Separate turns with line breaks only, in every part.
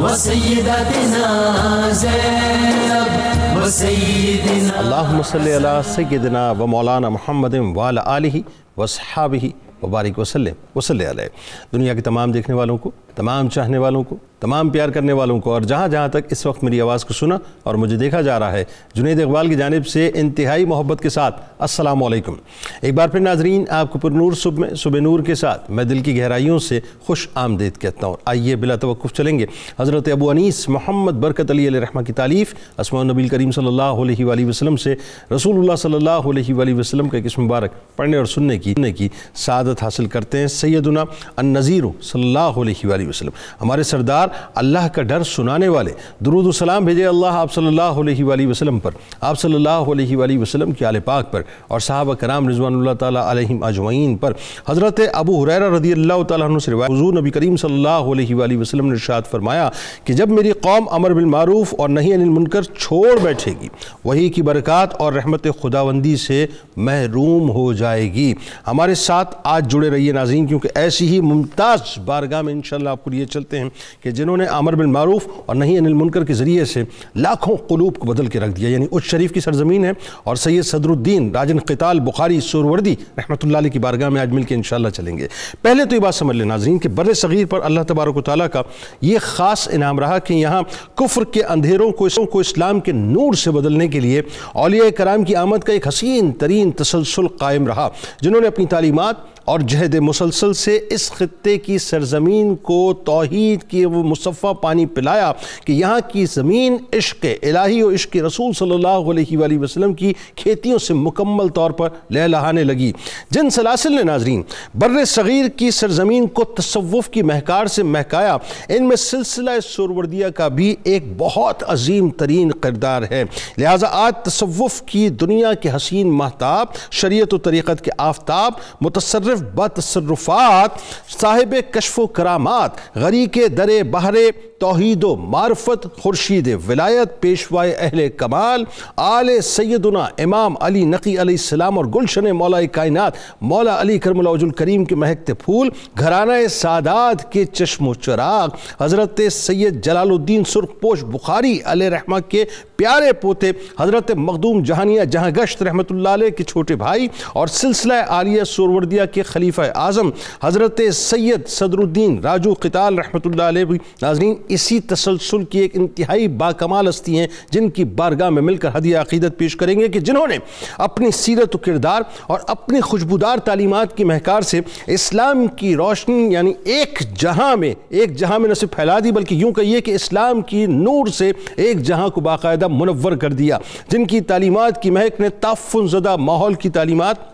وسيدتنا زينب وسيدنا
اللهم صل على سيدنا ومولانا محمد وعلى آلہ وصحابہ وبارک وسلم وصلی علیہ۔ دنیا کے تمام دیکھنے والوں کو، تمام چاہنے والوں کو، تمام پیار کرنے والوں کو، اور جہاں جہاں تک اس وقت میری آواز کو سنا اور مجھے دیکھا جا رہا ہے، جنید اقبال کی جانب سے انتہائی محبت کے ساتھ السلام علیکم۔ ایک بار پھر ناظرین، آپ کو پر نور صبح نور کے ساتھ میں دل کی گہرائیوں سے خوش آمدید کہتا ہوں۔ آئیے بلا توقف چلیں گے حضرت ابو انیس محمد برکت علی علیہ رحمہ کی تالیف اسماء النبی کریم صلی اللہ علیہ وآلہ وسلم سے رسول اللہ صلی اللہ علیہ وآلہ وسلم کا ایک اسم مبارک پڑھنے اور سننے کی سعادت حاصل کرتے ہیں۔ سیدنا النذیر صلی اللہ علیہ وآلہ وسلم، ہمارے سردار، اللہ کا ڈر سنانے والے، درود و سلام بھیجے اللہ آپ صلی اللہ علیہ وآلہ وسلم پر، آپ صلی اللہ علیہ وآلہ وسلم کی آل پاک پر، اور صحابہ کرام رضوان اللہ تعالیٰ علیہم اجمعین پر۔ حضرت ابو ہریرہ رضی اللہ تعالیٰ عنہ سے روایت، حضور نبی کریم صلی اللہ علیہ وآلہ وسلم نے ارشاد فرمایا کہ جب میری قوم امر بالمعروف اور نہی عن المنکر چھوڑ بیٹھے گی، وہی کی برکات اور رحمت خداوندی سے محروم ہو جائے گی۔ ہمارے ساتھ آج جڑے رہیے ناظرین، کیونکہ ایسی ہی ممتاز بارگاہ میں انشاءاللہ آپ کو لیے چلتے ہیں کہ جنہوں نے امر بالمعروف اور نہی عن المنکر کے ذریعے سے لاکھوں قلوب کو بدل کے رکھ دیا، یعنی اس شریف کی سرزمین ہے، اور سید صدر الدین راجن قتال بخاری سہروردی رحمۃ اللہ علیہ کی بارگاہ میں آج مل کے انشاءاللہ چلیں گے۔ پہلے تو یہ بات سمجھ لیں ناظرین کہ بر صغیر پر اللہ تبارک و تعالیٰ کا یہ خاص انعام رہا کہ یہاں کفر کے اندھیروں کو اسلام کے نور سے بدلنے کے لیے اولیاء کرام کی آمد کا ایک حسین ترین تسلسل قائم رہا، جنہوں نے اپنی تعلیمات اور جہد مسلسل سے اس خطے کی سرزمین کو توحید کی وہ مصفہ پانی پلایا کہ یہاں کی زمین عشق الہی و عشق رسول صلی اللہ علیہ وآلہ وسلم کی کھیتیوں سے مکمل طور پر لہلہانے لگی۔ جن سلاسل نے ناظرین بر صغیر کی سرزمین کو تصوف کی مہکار سے مہکایا، ان میں سلسلہ سہروردیہ کا بھی ایک بہت عظیم ترین کردار ہے۔ لہٰذا آج تصوف کی دنیا کے حسین مہتاب، شریعت و طریقت کے آفتاب، متصرف بتصرفات، صاحب کشف و کرامات، غریق در بحر توحید و معرفت، خورشید ولایت، پیشوائے اہل کمال، آل سیدنا امام علی نقی علیہ السلام اور گلشن مولا کائنات مولا علی کرم اللہ وجہ الکریم کے مہکتے پھول، گھرانہ سادات کے چشم و چراغ، حضرت سید جلال الدین سرخ پوش بخاری علیہ رحمہ کے پیارے پوتے، حضرت مخدوم جہانیہ جہاں گشت رحمت اللہ علیہ کے چھوٹے بھائی، اور سلسلہ عالیہ سہروردیہ کے خلیفہ اعظم حضرت سید صدر الدین راجو قتال رحمت اللہ علیہ بھی ناظرین اسی تسلسل کی ایک انتہائی باکمال ہستی ہیں، جن کی بارگاہ میں مل کر ہدیہ عقیدت پیش کریں گے کہ جنہوں نے اپنی سیرت و کردار اور اپنی خوشبودار تعلیمات کی مہکار سے اسلام کی روشنی یعنی ایک جہاں میں نہ صرف پھیلا دی، بلکہ یوں کہیے کہ اسلام کی نور سے ایک جہاں کو باقاعدہ منور کر دیا، جن کی تعلیمات کی مہک نے تعفن زدہ ماحول کی تعلیمات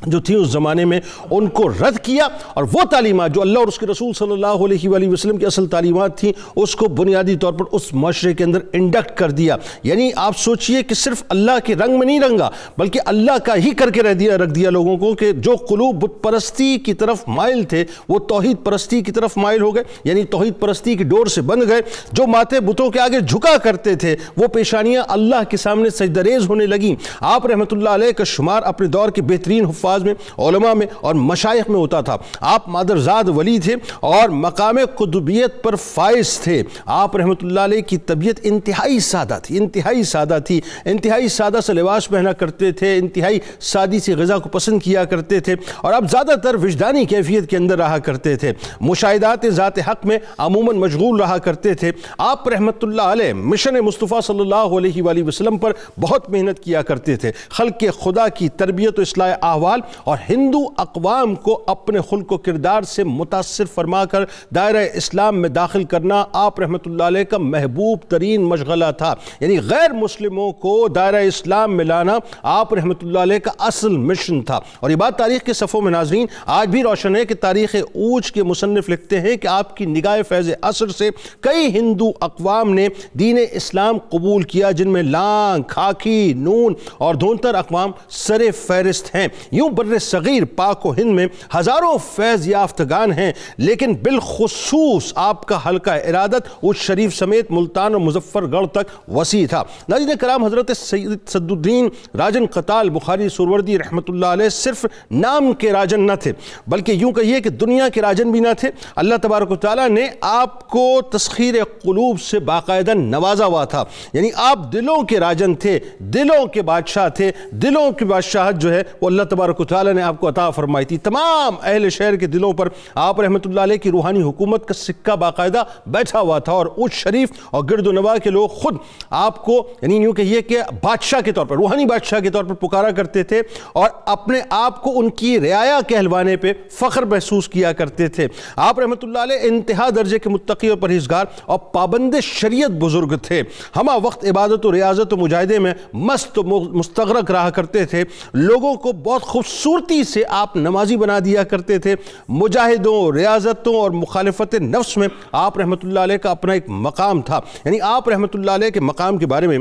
جو تھی اس زمانے میں ان کو رد کیا، اور وہ تعلیمات جو اللہ اور اس کے رسول صلی اللہ علیہ وآلہ وسلم کی اصل تعلیمات تھیں اس کو بنیادی طور پر اس معاشرے کے اندر انڈکٹ کر دیا۔ یعنی آپ سوچئے کہ صرف اللہ کے رنگ میں نہیں رنگا، بلکہ اللہ کا ہی کر کے رکھ دیا لوگوں کو کہ جو قلوب بت پرستی کی طرف مائل تھے وہ توحید پرستی کی طرف مائل ہو گئے، یعنی توحید پرستی کی ڈور سے بند گئے۔ جو ماتھے بتوں کے آگے جھکا کرتے تھے وہ پیشانیاں اللہ کے سامنے سجدریز ہونے لگیں۔ آپ رحمت اللہ علیہ کا شمار اپنے دور کے بہترین حفاظ میں، علماء میں اور مشائخ میں ہوتا تھا۔ آپ مادرزاد ولی تھے اور مقام قطبیت پر فائز تھے۔ آپ رحمت اللہ علیہ کی طبیعت انتہائی سادہ تھی، انتہائی سادہ سے لباس پہنا کرتے تھے، انتہائی سادی سی غذا کو پسند کیا کرتے تھے، اور آپ زیادہ تر وجدانی کیفیت کے اندر رہا کرتے تھے، مشاہدات ذات حق میں عموماً مشغول رہا کرتے تھے۔ آپ رحمت اللہ علیہ مشن مصطفیٰ صلی اللہ علیہ وآلہ وسلم پر بہت محنت کیا کرتے تھے، خلق خدا کی تربیت و اصلاح احوال اور ہندو اقوام کو اپنے خلق و کردار سے متاثر فرما کر دائرہ اسلام میں داخل کرنا آپ رحمت اللہ علیہ کا محبوب ترین مشغلہ تھا، یعنی غیر مسلموں کو دائرہ اسلام میں لانا آپ رحمت اللہ علیہ کا اصل مشن تھا۔ اور یہ بات تاریخ کے صفوں میں ناظرین آج بھی روشن ہے کہ تاریخ اوج کے مصنف لکھتے ہیں کہ آپ کی نگاہ فیض اثر سے کئی ہندو اقوام نے دین اسلام قبول کیا، جن میں لانگ، کھاکی، نون اور دھونتر اقوام سر فہرست ہیں۔ یوں یوں بر صغیر پاک و ہند میں ہزاروں فیض یافتگان ہیں، لیکن بالخصوص آپ کا حلقہ ارادت اس شریف سمیت ملتان اور مظفر گڑھ تک وسیع تھا۔ ناظرین کرام، حضرت سید صدر الدین راجن قتال بخاری سہروردی رحمۃ اللہ علیہ صرف نام کے راجن نہ تھے، بلکہ یوں کہیے کہ دنیا کے راجن بھی نہ تھے۔ اللہ تبارک و تعالیٰ نے آپ کو تسخیر قلوب سے باقاعدہ نوازا ہوا تھا، یعنی آپ دلوں کے راجن تھے، دلوں کے بادشاہ تھے۔ دلوں کی بادشاہت جو ہے وہ اللہ تبارک و تعالیٰ نے آپ کو عطا فرمائی تھی۔ تمام اہل شہر کے دلوں پر آپ رحمۃ اللہ علیہ کی روحانی حکومت کا سکہ باقاعدہ بیٹھا ہوا تھا، اور اس شریف اور گرد و نواح کے لوگ خود آپ کو یعنی یوں کہیے کہ بادشاہ کے طور پر، روحانی بادشاہ کے طور پر پکارا کرتے تھے، اور اپنے آپ کو ان کی رعایا کہلوانے پہ فخر محسوس کیا کرتے تھے۔ آپ رحمۃ اللہ علیہ انتہا درجے کے متقی اور پرہیزگار اور پابند شریعت بزرگ تھے۔ ہمہ وقت عبادت و ریاضت و مجاہدے میں مست و مستغرق رہا کرتے تھے۔ لوگوں کو بہت خوبصورتی سے آپ نمازی بنا دیا کرتے تھے۔ مجاہدوں، ریاضتوں اور مخالفت نفس میں آپ رحمۃ اللہ علیہ کا اپنا ایک مقام تھا، یعنی آپ رحمۃ اللہ علیہ کے مقام کے بارے میں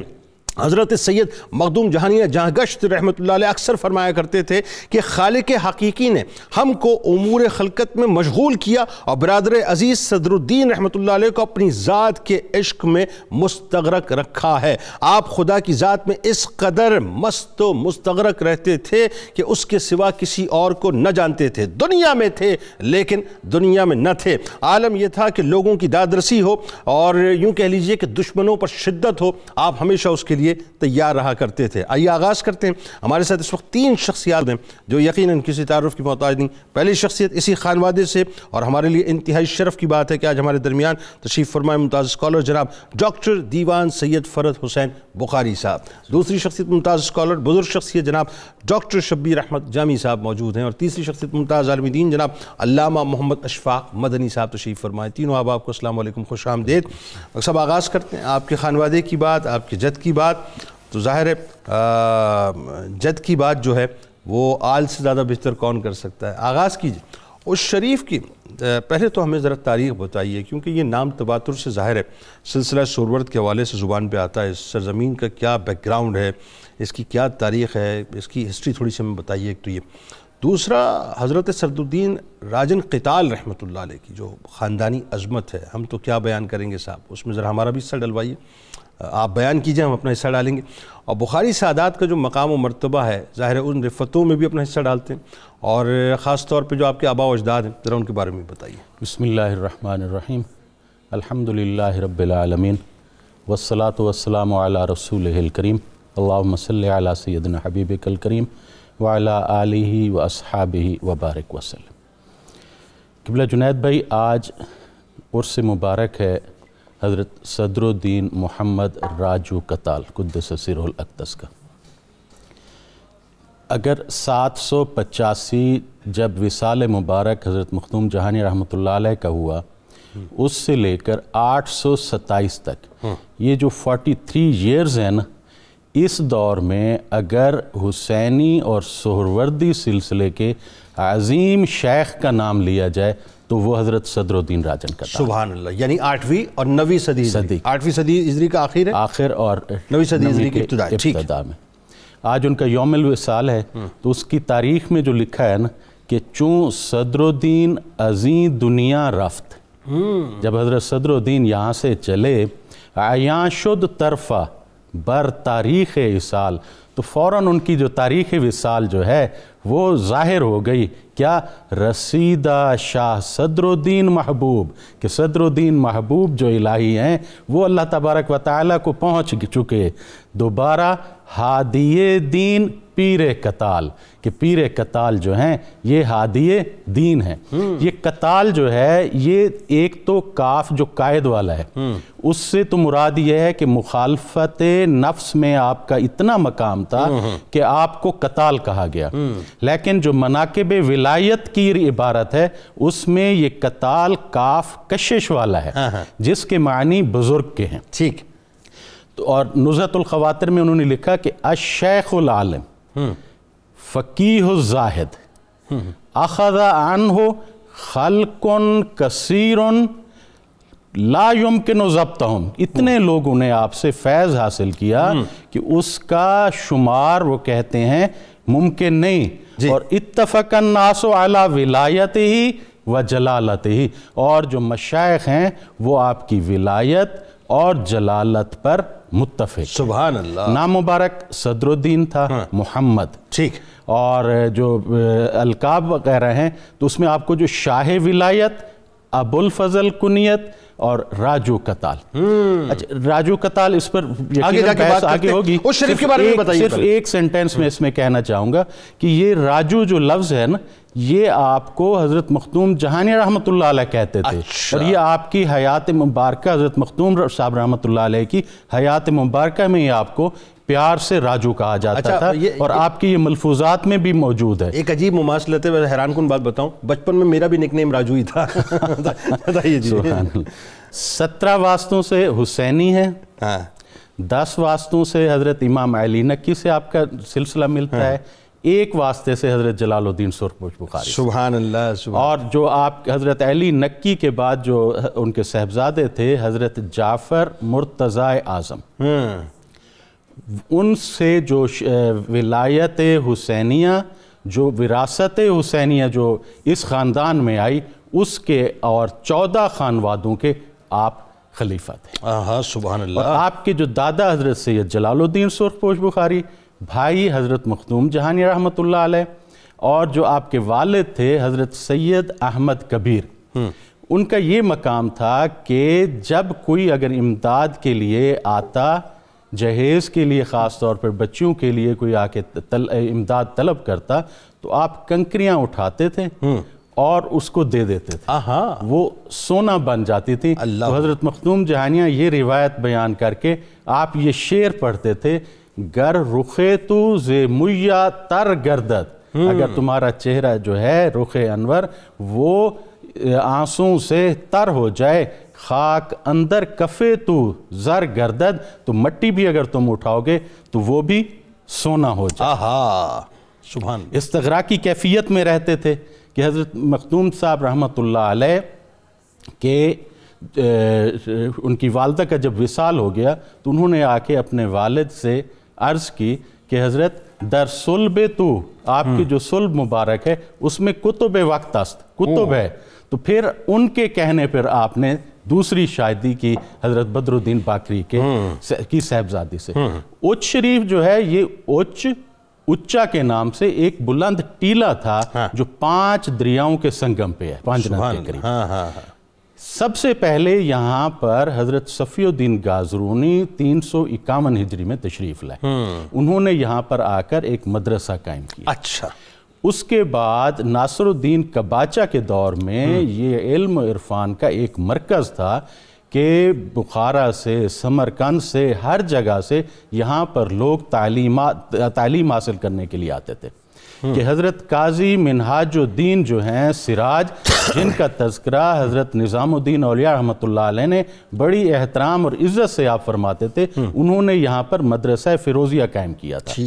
حضرت سید مخدوم جہانیہ جہاں گشت رحمۃ اللہ علیہ اکثر فرمایا کرتے تھے کہ خالق حقیقی نے ہم کو امور خلقت میں مشغول کیا، اور برادر عزیز صدر الدین رحمۃ اللہ علیہ کو اپنی ذات کے عشق میں مستغرق رکھا ہے۔ آپ خدا کی ذات میں اس قدر مست و مستغرق رہتے تھے کہ اس کے سوا کسی اور کو نہ جانتے تھے۔ دنیا میں تھے لیکن دنیا میں نہ تھے۔ عالم یہ تھا کہ لوگوں کی دادرسی ہو اور یوں کہہ لیجئے کہ دشمنوں پر شدت ہو، آپ ہمیشہ اس کے لیے تیار رہا کرتے تھے۔ آئیے آغاز کرتے ہیں۔ ہمارے ساتھ اس وقت 3 شخصیات ہیں جو یقیناً کسی تعارف کی محتاج نہیں۔ پہلی شخصیت اسی خانوادے سے، اور ہمارے لیے انتہائی شرف کی بات ہے کہ آج ہمارے درمیان تشریف فرمائے ممتاز اسکالر جناب ڈاکٹر دیوان سید فرد حسین بخاری صاحب۔ دوسری شخصیت ممتاز اسکالر بزرگ شخصیت جناب ڈاکٹر شبیر احمد جامی صاحب موجود ہیں، اور تیسری شخصیت ممتاز عالم دین جناب علامہ محمد اشفاق مدنی صاحب تشریف فرمائے۔ تینوں آپ کو السلام علیکم، خوش آمدید۔ سب آغاز کرتے ہیں آپ کے خانوادے کی بات، آپ کے جد کی بات۔ تو ظاہر ہے جد کی بات جو ہے وہ آل سے زیادہ بہتر کون کر سکتا ہے۔ آغاز کیجئے اس شریف کی۔ پہلے تو ہمیں ذرا تاریخ بتائیے، کیونکہ یہ نام تواتر سے ظاہر ہے سلسلہ سہرورد کے حوالے سے زبان پہ آتا ہے۔ اس سرزمین کا کیا بیک گراؤنڈ ہے، اس کی کیا تاریخ ہے، اس کی ہسٹری تھوڑی سی ہمیں بتائیے ایک تو یہ۔ دوسرا، حضرت صدر الدین راجن قتال رحمۃ اللہ علیہ کی جو خاندانی عظمت ہے، ہم تو کیا بیان کریں گے صاحب، اس میں ذرا ہمارا بھی حصہ ڈلوائیے۔ آپ بیان کیجئے، ہم اپنا حصہ ڈالیں گے۔ اور بخاری سادات کا جو مقام و مرتبہ ہے، ظاہر ہے ان رفتوں میں بھی اپنا حصہ ڈالتے ہیں، اور خاص طور پہ جو آپ کے آباء و اجداد ہیں ذرا ان کے بارے میں بتائیے۔
بسم اللہ الرحمن الرحیم، الحمدللہ رب العالمین، والصلاة والسلام علی رسولہ الکریم، اللہم صلی علی سیدنا حبیبک الکریم وعلی آلہ و اصحابہ وبارک وسلم۔ قبلہ جنید بھائی، آج عرس مبارک ہے حضرت صدر الدین محمد راجو قتال قدس سرہ الاقدس کا۔ اگر 785 جب وصال مبارک حضرت مخدوم جہانی رحمۃ اللہ علیہ کا ہوا، اس سے لے کر 827 تک یہ جو 43 ایئرز ہیں نا، اس دور میں اگر حسینی اور سہروردی سلسلے کے عظیم شیخ کا نام لیا جائے تو وہ حضرت صدر الدین راجن قتال۔
سبحان اللہ، یعنی 8ویں اور 9ویں صدی، 8ویں صدی ہجری کا آخر ہے،
آخر، اور
9ویں صدی ہجری کی ابتدا
میں۔ آج ان کا یوم الوصال ہے، تو اس کی تاریخ میں جو لکھا ہے نا کہ چون صدر الدین ازیں دنیا رفت، جب حضرت صدر الدین یہاں سے چلے، عیاں شد طرفہ بر تاریخ وصال، تو فوراً ان کی جو تاریخ وصال جو ہے وہ ظاہر ہو گئی۔ کیا؟ رسیدہ شاہ صدر الدین محبوب، کہ صدر الدین محبوب جو الہی ہیں وہ اللہ تبارک و تعالیٰ کو پہنچ چکے۔ دوبارہ ہادی دین پیر قتال، کہ پیر قتال جو ہیں یہ ہادی دین ہیں۔ یہ قتال جو ہے یہ ایک تو کاف جو قائد والا ہے، اس سے تو مراد یہ ہے کہ مخالفت نفس میں آپ کا اتنا مقام تھا کہ آپ کو قتال کہا گیا، لیکن جو مناقب ولایت کی عبارت ہے اس میں یہ قتال کاف کشش والا ہے، جس کے معنی بزرگ کے ہیں۔
ٹھیک۔
اور نزہۃ الخواطر میں انہوں نے لکھا کہ الشیخ العالم فقیہ الزاہد اخذ عنہ خلق کثیر لا یمکن ضبطہم، اتنے لوگوں نے آپ سے فیض حاصل کیا کہ اس کا شمار وہ کہتے ہیں ممکن نہیں. اور اتفق الناس علی ولایتہ و جلالتہ، اور جو مشائخ ہیں وہ آپ کی ولایت اور جلالت پر متفق.
سبحان اللہ.
نام مبارک صدر الدین تھا، محمد.
ٹھیک.
اور جو القاب وغیرہ ہیں تو اس میں آپ کو جو شاہ ولایت، ابو الفضل کنیت اور راجو کتال. اچھا راجو کتال اس پر آگے ہوگی.
اس شریف کے بارے میں بتائیے.
صرف ایک سینٹنس میں اس میں کہنا چاہوں گا کہ یہ راجو جو لفظ ہے نا، یہ آپ کو حضرت مختوم جہانی رحمۃ اللہ علیہ کہتے تھے. اور یہ آپ کی حیات مبارکہ، حضرت مختوم صاحب رحمۃ اللہ علیہ کی حیات مبارکہ میں آپ کو پیار سے راجو کہا جاتا تھا، اور آپ کی یہ ملفوظات میں بھی موجود ہے.
ایک عجیب مماثلت ہے، حیران کن بات بتاؤں، بچپن میں میرا بھی نک نیم راجو ہی تھا. بتائیے جی.
17 واسطوں سے حسینی ہے، 10 واسطوں سے حضرت امام علی نکی سے آپ کا سلسلہ ملتا ہے، 1 واسطے سے حضرت جلال الدین سرخپوش بخاری.
سبحان اللہ.
اور جو آپ حضرت علی نکی کے بعد جو ان کے صاحبزادے تھے حضرت جعفر مرتضی اعظم، ان سے جو ولایت حسینیہ، جو وراثت حسینیہ جو اس خاندان میں آئی، اس کے اور 14 خانوادوں کے آپ خلیفہ تھے.
سبحان اللہ.
اور آپ کے جو دادا حضرت سید جلال الدین سرخپوش بخاری، بھائی حضرت مختوم جہانی رحمۃ اللہ علیہ، اور جو آپ کے والد تھے حضرت سید احمد کبیر، ان کا یہ مقام تھا کہ جب کوئی اگر امداد کے لیے آتا، جہیز کے لیے خاص طور پر بچیوں کے لیے کوئی آ کے امداد طلب کرتا، تو آپ کنکریاں اٹھاتے تھے اور اس کو دے دیتے تھے. وہ سونا بن جاتی تھی. تو حضرت مختوم جہانیہ یہ روایت بیان کر کے آپ یہ شعر پڑھتے تھے، گر رخے تو زے مویا تر گردد، اگر تمہارا چہرہ جو ہے رخ انور وہ آنسوں سے تر ہو جائے، خاک اندر کفے تو زر گردد، تو مٹی بھی اگر تم اٹھاؤ گے تو وہ بھی سونا ہو جائے.
سبحان.
استغراقی کیفیت میں رہتے تھے کہ حضرت مختوم صاحب رحمۃ اللہ علیہ کہ ان کی والدہ کا جب وصال ہو گیا تو انہوں نے آ کے اپنے والد سے عرض کی کہ حضرت در صلب تو، آپ کی جو صلب مبارک ہے اس میں کتب وقت است، کتب ہے. تو پھر ان کے کہنے پر آپ نے دوسری شادی کی حضرت بدر الدین باقری کی صاحبزادی سے. اچ شریف جو ہے یہ اچا کے نام سے ایک بلند ٹیلہ تھا جو 5 دریاؤں کے سنگم پہ ہے، 5 نہر کے قریب. سب سے پہلے یہاں پر حضرت صفی الدین گازرونی 351 ہجری میں تشریف لائے. انہوں نے یہاں پر آ کر ایک مدرسہ قائم کیا.
اچھا.
اس کے بعد ناصر الدین کباچا کے دور میں یہ علم و عرفان کا ایک مرکز تھا کہ بخارا سے، سمرقند سے، ہر جگہ سے یہاں پر لوگ تعلیم حاصل کرنے کے لیے آتے تھے. کہ حضرت قاضی منہاج الدین جو ہیں سراج، جن کا تذکرہ حضرت نظام الدین اولیاء رحمۃ اللہ علیہ نے بڑی احترام اور عزت سے آپ فرماتے تھے، انہوں نے یہاں پر مدرسہ فیروزیہ قائم کیا تھا.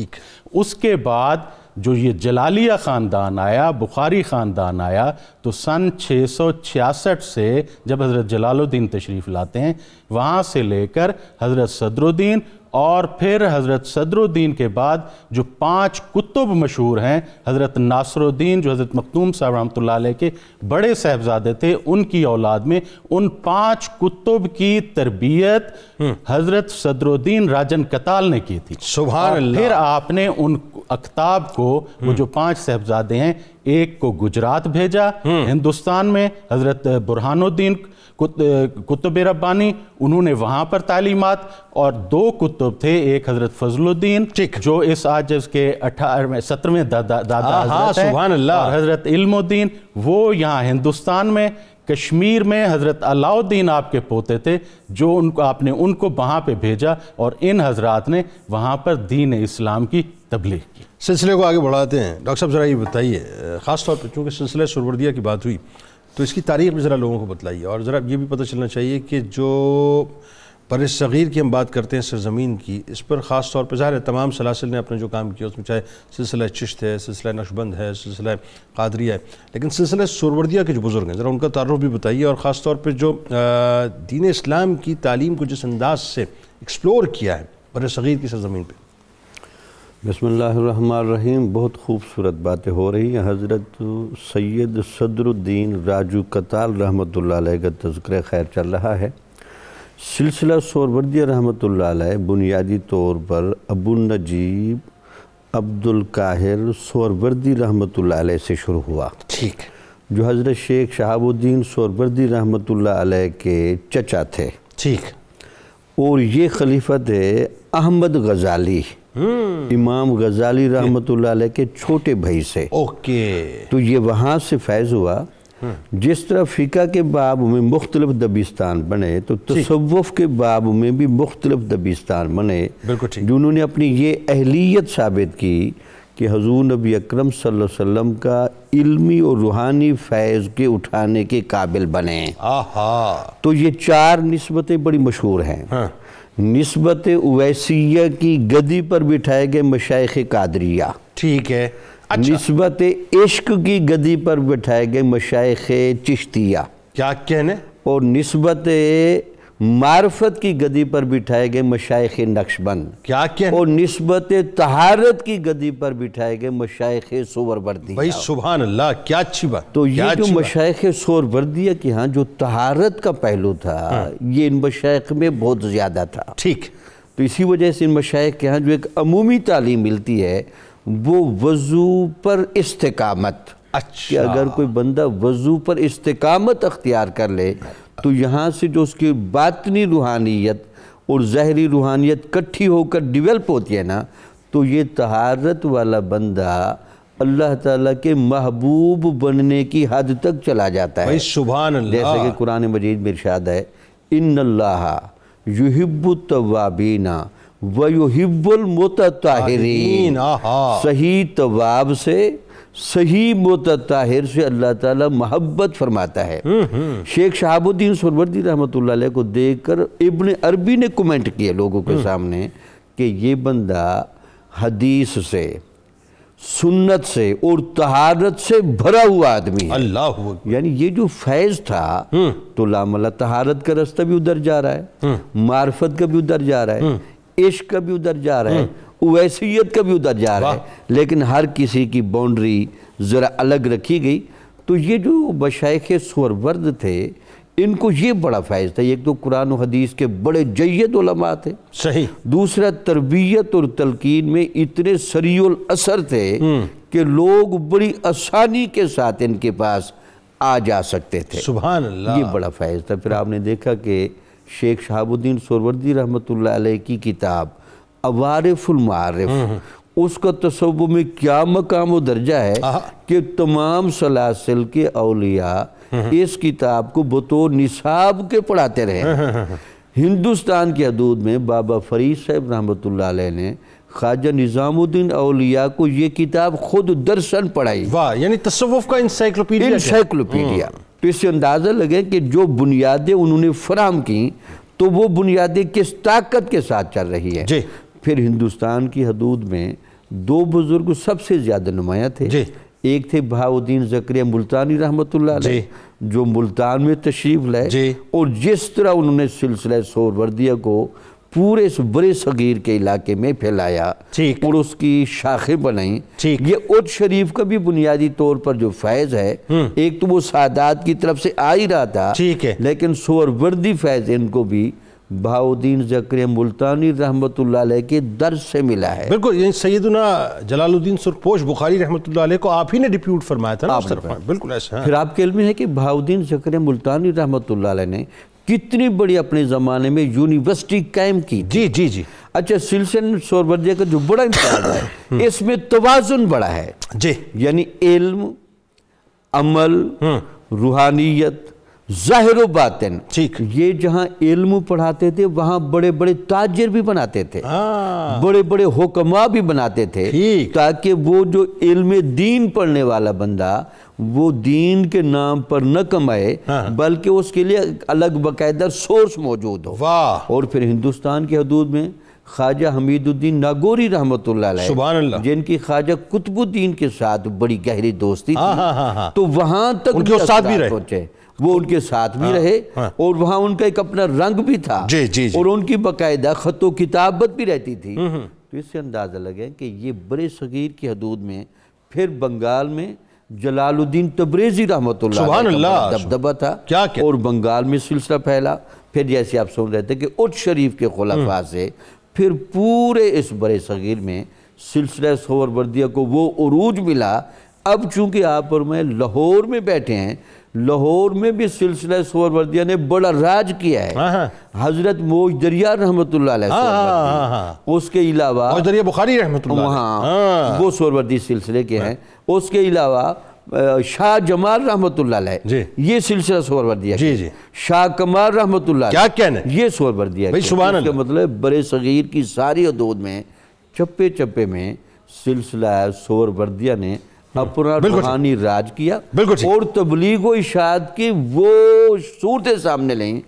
اس کے بعد جو یہ جلالیہ خاندان آیا، بخاری خاندان آیا، تو سن 666 سے جب حضرت جلال الدین تشریف لاتے ہیں، وہاں سے لے کر حضرت صدر الدین، اور پھر حضرت صدر الدین کے بعد جو 5 کتب مشہور ہیں، حضرت ناصر الدین جو حضرت مختوم صاحب رحمۃ اللہ علیہ کے بڑے صاحبزادے تھے، ان کی اولاد میں ان 5 کتب کی تربیت حضرت صدر الدین راجن کتال نے کی تھی.
سبحان اللہ.
پھر آپ نے ان اکتاب کو، وہ جو 5 صاحبزادے ہیں، ایک کو گجرات بھیجا ہندوستان میں، حضرت برہان الدین کتب ربانی، انہوں نے وہاں پر تعلیمات، اور 2 کتب تھے، ایک حضرت فضل الدین جو اس آج کے 17ویں دادا حضرت ہیں، اور حضرت علم الدین، وہ یہاں ہندوستان میں. کشمیر میں حضرت علاء الدین آپ کے پوتے تھے، جو آپ نے ان کو وہاں پہ بھیجا، اور ان حضرات نے وہاں پر دین اسلام کی تبلیغ کی.
سلسلے کو آگے بڑھاتے ہیں. ڈاکٹر صاحب ذرا یہ بتائیے، خاص طور پر چونکہ سلسلہ سہروردیہ کی بات ہوئی تو اس کی تاریخ بھی ذرا لوگوں کو بتلائیے، اور ذرا یہ بھی پتہ چلنا چاہیے کہ جو بر صغیر کی ہم بات کرتے ہیں سرزمین کی، اس پر خاص طور پہ ظاہر ہے تمام سلاسل نے اپنے جو کام کیا، اس میں چاہے سلسلہ چشت ہے، سلسلہ نقشبند ہے، سلسلہ قادریہ ہے، لیکن سلسلہ سہروردیہ کے جو بزرگ ہیں ذرا ان کا تعارف بھی بتائیے، اور خاص طور پہ جو دین اسلام کی تعلیم کو جس انداز سے ایکسپلور کیا ہے بر صغیر کی سرزمین پہ.
بسم اللہ الرحمن الرحیم. بہت خوبصورت باتیں ہو رہی ہیں. حضرت سید صدر الدین راجو کتال رحمۃ اللہ علیہ کا تذکرہ خیر چل رہا ہے. سلسلہ سہروردیہ رحمۃ اللہ علیہ بنیادی طور پر ابو النجیب عبد القاہر سہروردی رحمۃ اللہ علیہ سے شروع ہوا.
ٹھیک.
جو حضرت شیخ شہاب الدین سہروردی رحمۃ اللہ علیہ کے چچا تھے.
ٹھیک.
اور یہ خلیفہ تھے احمد غزالی، امام غزالی رحمۃ اللہ علیہ کے چھوٹے بھائی سے.
اوکے.
تو یہ وہاں سے فیض ہوا. جس طرح فقہ کے باب میں مختلف دبستان بنے تو تصوف کے باب میں بھی مختلف دبستان بنے، جنہوں نے اپنی یہ اہلیت ثابت کی کہ حضور نبی اکرم صلی اللہ علیہ وسلم کا علمی اور روحانی فیض کے اٹھانے کے قابل بنے. تو یہ 4 نسبتیں بڑی مشہور ہیں. نسبت اویسیہ کی گدی پر بٹھائے گئے مشائخ قادریہ.
ٹھیک ہے.
نسبت عشق کی گدی پر بٹھائے گئے مشائخ چشتیہ.
کیا کہنے؟
اور نسبت معرفت کی گدی پر بٹھائے گئے مشائخ نقشبند.
کیا کہنے؟
اور نسبت طہارت کی گدی پر بٹھائے گئے مشائخ سہروردیہ.
بھائی سبحان اللہ، کیا اچھی بات.
تو یہ جو مشائخ سہروردیہ کے ہاں جو طہارت کا پہلو تھا یہ ان مشائخ میں بہت زیادہ تھا.
ٹھیک.
تو اسی وجہ سے ان مشائخ کے ہاں جو ایک عمومی تعلیم ملتی ہے وہ وضو پر استقامت. کہ اگر کوئی بندہ وضو پر استقامت اختیار کر لے تو یہاں سے جو اس کی باطنی روحانیت اور ظاہری روحانیت کٹھی ہو کر ڈیولپ ہوتی ہے نا، تو یہ طہارت والا بندہ اللہ تعالیٰ کے محبوب بننے کی حد تک چلا جاتا ہے.
سبحان اللہ.
جیسے کہ قرآن مجید میں ارشاد ہے ان اللہ یحب التوابین وَيُحِبُّ الْمُتَطَّهِرِينَ. صحیح تواب سے، صحیح متطہر سے اللہ تعالیٰ محبت فرماتا ہے. شیخ شہاب الدین سہروردی رحمۃ اللہ علیہ کو دیکھ کر ابن عربی نے کومنٹ کیا لوگوں کے سامنے کہ یہ بندہ حدیث سے، سنت سے اور طہارت سے بھرا ہوا آدمی ہے.
اللہ.
یعنی یہ جو فیض تھا تو لاملا طہارت کا رستہ بھی ادھر جا رہا ہے، معرفت کا بھی ادھر جا رہا ہے، عشق کا بھی ادھر جا رہا ہے، اویسیت کا بھی ادھر جا رہا ہے. لیکن ہر کسی کی باؤنڈری ذرا الگ رکھی گئی. تو یہ جو مشائخ سہرورد تھے ان کو یہ بڑا فیض تھا. ایک تو قرآن و حدیث کے بڑے جید علماء تھے.
صحیح.
دوسرا تربیت اور تلقین میں اتنے سریع الاثر تھے کہ لوگ بڑی آسانی کے ساتھ ان کے پاس آ جا سکتے تھے.
سبحان اللہ.
یہ بڑا فیض تھا. پھر آپ نے دیکھا کہ شیخ شہاب الدین سہروردی رحمۃ اللہ علیہ کی کتاب عوارف المعارف، اس کا تصوف میں کیا مقام و درجہ ہے کہ تمام سلاسل کے اولیاء اس کتاب کو بطور نصاب کے پڑھاتے رہے. ہندوستان کی حدود میں بابا فرید صاحب رحمۃ اللہ علیہ نے خواجہ نظام الدین اولیاء کو یہ کتاب خود درسن پڑھائی.
واہ. یعنی تصوف کا
انسائیکلوپیڈیا. تو اس سے اندازہ لگے کہ جو بنیادیں انہوں نے فراہم کی تو وہ بنیادیں کس طاقت کے ساتھ چل رہی ہیں. پھر ہندوستان کی حدود میں 2 بزرگ سب سے زیادہ نمایاں تھے. ایک تھے بہاؤدین زکریا ملتانی رحمۃ اللہ علیہ جو ملتان میں تشریف لائے اور جس طرح انہوں نے سلسلہ سہروردیہ کو پورے اس برے صغیر کے علاقے میں پھیلایا اور اس کی شاخیں بنائیں. یہ اود شریف کا بھی بنیادی طور پر جو فیض ہے ایک تو وہ سادات کی طرف سے آ ہی رہا تھا، لیکن سہروردی فیض ان کو بھی بہاؤدین زکریا ملتانی رحمۃ اللہ علیہ کے درس سے ملا ہے.
بالکل. یعنی سیدنا جلال الدین سرخپوش بخاری رحمۃ اللہ علیہ کو آپ ہی نے ڈیپیوٹ فرمایا تھا نا. بالکل ایسا.
پھر آپ کے علم میں ہے کہ بہاؤدین زکریا ملتانی رحمۃ اللہ علیہ نے کتنی بڑی اپنے زمانے میں یونیورسٹی قائم کی.
جی.
اچھا، سلسلہ سہروردیہ کا جو بڑا امتیاز ہے اس میں توازن بڑا ہے. یعنی علم، عمل، روحانیت، ظاہر و باطن. یہ جہاں علم پڑھاتے تھے وہاں بڑے بڑے تاجر بھی بناتے تھے، بڑے بڑے حکماء بھی بناتے تھے، تاکہ وہ جو علم دین پڑھنے والا بندہ وہ دین کے نام پر نہ کمائے بلکہ اس کے لیے الگ باقاعدہ سورس موجود ہو. اور پھر ہندوستان کی حدود میں خواجہ حمید الدین ناگوری رحمۃ اللہ علیہ جن کی خواجہ قطب الدین کے ساتھ بڑی گہری دوستی تھی، تو وہاں تک بھی پہنچے. وہ ان کے ساتھ بھی رہے اور وہاں ان کا ایک اپنا رنگ بھی تھا اور ان کی باقاعدہ خط و کتابت بھی رہتی تھی. تو اس سے اندازہ لگے کہ یہ بر صغیر کی حدود میں پھر بنگال میں جلال الدین تبریزی رحمۃ اللہ
سبحان
علیہ کا
اللہ
دبدبہ تھا
کیا
اور بنگال میں سلسلہ پھیلا. پھر جیسے آپ سن رہے تھے کہ اٹھ شریف کے خلفاء سے پھر پورے اس بر صغیر میں سلسلہ سہروردیہ کو وہ عروج ملا. اب چونکہ آپ اور میں لاہور میں بیٹھے ہیں، لاہور میں بھی سلسلہ سہروردیہ نے بڑا راج کیا ہے. حضرت موج دریا رحمۃ اللہ علیہ سہروردی، اس کے علاوہ
موج دریا بخاری رحمۃ اللہ
وہاں وہ سہروردی سلسلے کے ہیں. اس کے علاوہ شاہ جمال رحمۃ اللہ علیہ یہ سلسلہ سہروردیہ
جی
شاہ کمال رحمۃ اللہ
کیا کہنے
یہ سہروردیہ
بھائی سبحان اللہ.
اس کا مطلب بر صغیر کی ساری حدود میں چپے چپے میں سلسلہ سہروردیہ نے اپنا روحانی راج کیا اور تبلیغ و اشاعت کی وہ صورتیں سامنے لیں.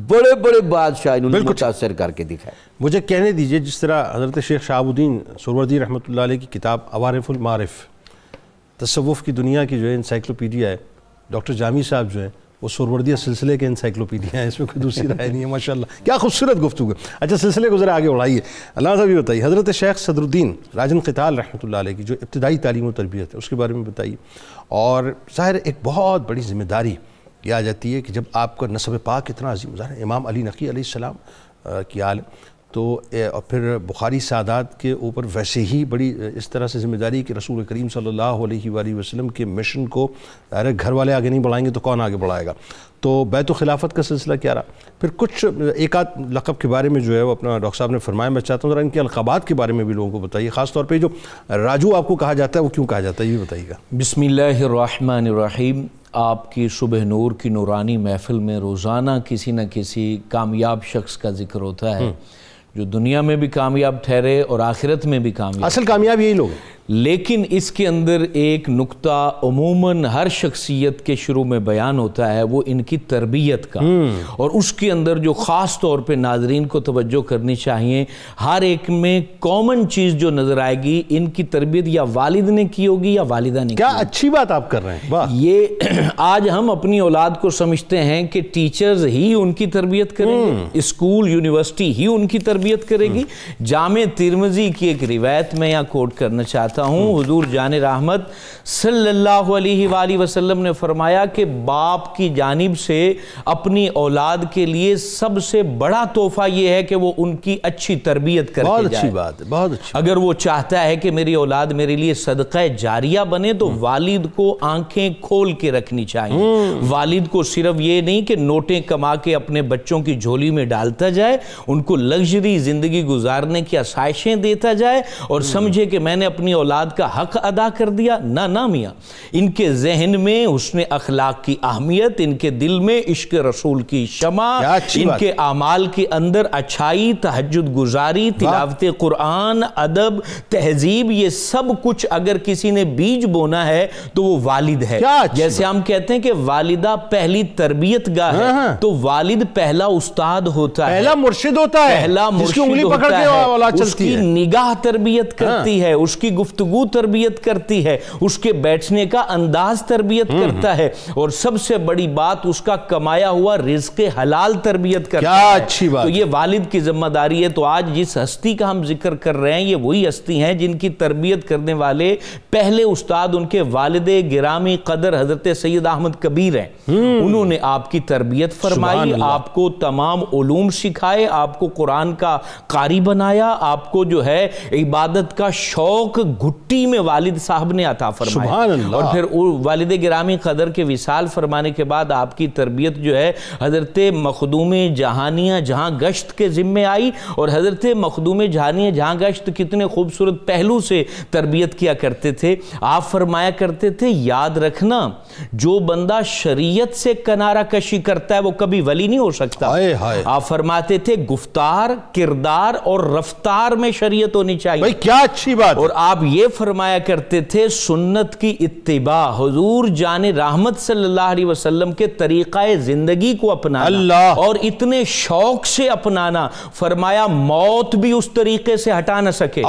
بڑے بڑے بادشاہ انہوں نے متاثر کر کے دکھائے.
مجھے کہنے دیجئے جس طرح حضرت شیخ شہاب الدین سہروردی رحمۃ اللہ علیہ کی کتاب عوارف المعارف تصوف کی دنیا کی جو ہے انسائکلوپیڈیا ہے، ڈاکٹر جامی صاحب جو ہیں وہ سہروردیہ سلسلے کے انسائکلوپیڈیا ہیں، اس میں کوئی دوسری رائے نہیں ہے. ماشاءاللہ کیا خوبصورت گفتگو ہے. اچھا سلسلے کو ذرا آگے بڑھائیے. اللہ صاحب یہ بتائیے حضرت شیخ صدر الدین راجن قتال رحمۃ اللہ علیہ کی جو ابتدائی تعلیم و تربیت ہے اس کے بارے میں بتائیے. اور ظاہر ایک بہت بڑی ذمہ داری یہ آ جاتی ہے کہ جب آپ کا نسب پاک اتنا عظیم ظاہر امام علی نقی علیہ السلام کی آل تو اور پھر بخاری سادات کے اوپر ویسے ہی بڑی اس طرح سے ذمہ داری کہ رسول کریم صلی اللہ علیہ وآلہ وسلم کے مشن کو گھر والے آگے نہیں بڑھائیں گے تو کون آگے بڑھائے گا. تو بیت و خلافت کا سلسلہ کیا رہا. پھر کچھ ایک آدھ لقب کے بارے میں جو ہے وہ اپنا ڈاکٹر صاحب نے فرمایا. میں چاہتا ہوں ذرا ان کے القابات کے بارے میں بھی لوگوں کو بتائیے، خاص طور پہ جو راجو آپ کو کہا جاتا ہے وہ کیوں کہا جاتا ہے یہ بھی بتائیے گا.
بسم اللہ الرحمن الرحیم. آپ کی صبح نور کی نورانی محفل میں روزانہ کسی نہ کسی کامیاب شخص کا ذکر ہوتا ہے جو دنیا میں بھی کامیاب ٹھہرے اور آخرت میں بھی کامیاب.
اصل کامیاب یہی لوگ ہیں.
لیکن اس کے اندر ایک نقطہ عموماً ہر شخصیت کے شروع میں بیان ہوتا ہے، وہ ان کی تربیت کا. اور اس کے اندر جو خاص طور پہ ناظرین کو توجہ کرنی چاہیے، ہر ایک میں کامن چیز جو نظر آئے گی ان کی تربیت یا والد نے کی ہوگی یا والدہ نے.
کیا اچھی بات آپ کر رہے ہیں.
یہ آج ہم اپنی اولاد کو سمجھتے ہیں کہ ٹیچرز ہی ان کی تربیت کریں گے، اسکول یونیورسٹی ہی ان کی تربیت کرے گی. جامع ترمذی کی ایک روایت میں یہاں کوٹ کرنا چاہتا ہوں. حضور جان رحمت صلی اللہ علیہ وآلہ وسلم نے فرمایا کہ باپ کی جانب سے اپنی اولاد کے لیے سب سے بڑا تحفہ یہ ہے کہ وہ ان کی اچھی تربیت کر کے جائے.
بہت اچھی بات ہے، بہت اچھی.
اگر وہ چاہتا ہے کہ میری اولاد میرے لیے صدقہ جاریہ بنے تو والد کو آنکھیں کھول کے رکھنی چاہیے. والد کو صرف یہ نہیں کہ نوٹیں کما کے اپنے بچوں کی جھولی میں ڈالتا جائے، ان کو لگژری زندگی گزارنے کی آسائشیں دیتا جائے اور سمجھے کہ میں نے اپنی اولاد کا حق ادا کر دیا. نہ میاں، ان کے ذہن میں حسن اخلاق کی اہمیت، ان کے دل میں عشق رسول کی شمع، ان کے اعمال کے اندر اچھائی، تہجد گزاری، تلاوت قرآن، ادب، تہذیب، یہ سب کچھ اگر کسی نے بیج بونا ہے تو وہ والد ہے. جیسے ہم کہتے ہیں کہ والدہ پہلی تربیت گاہ ہے تو والد پہلا استاد ہوتا ہے،
پہلا مرشد ہوتا ہے،
پہلا مرشد ہوتا ہے. اس کی نگاہ تربیت کرتی ہے، اس کی گفتگو تربیت کرتی ہے، اس کے بیٹھنے کا انداز تربیت کرتا ہے، اور سب سے بڑی بات اس کا کمایا ہوا رزق حلال تربیت کرتا ہے.
کیا اچھی بات.
تو یہ والد کی ذمہ داری ہے. تو آج جس ہستی کا ہم ذکر کر رہے ہیں یہ وہی ہستی ہیں جن کی تربیت کرنے والے پہلے استاد ان کے والد گرامی قدر حضرت سید احمد کبیر ہیں. انہوں نے آپ کی تربیت فرمائی، آپ کو تمام علوم سکھائے، آپ کو قرآن کا قاری بنایا، آپ کو جو ہے عبادت کا شوق گھٹی میں والد صاحب نے عطا فرمایا. اور پھر والد گرامی قدر کے وصال فرمانے کے بعد آپ کی تربیت جو ہے حضرت مخدوم جہانیہ جہاں گشت کے ذمہ آئی. اور حضرت مخدوم جہانیہ جہاں گشت کتنے خوبصورت پہلو سے تربیت کیا کرتے تھے. آپ فرمایا کرتے تھے یاد رکھنا جو بندہ شریعت سے کنارہ کشی کرتا ہے وہ کبھی ولی نہیں ہو سکتا. آپ فرماتے تھے گفتار، کردار اور رفتار میں شریعت ہونی چاہیے.
بھائی کیا اچھی بات.
اور آپ یہ فرمایا کرتے تھے سنت کی اتباع، حضور جان رحمت صلی اللہ علیہ وسلم کے طریقہ زندگی کو اپنانا اور اتنے شوق سے اپنانا، فرمایا موت بھی اس طریقے سے ہٹا نہ سکے.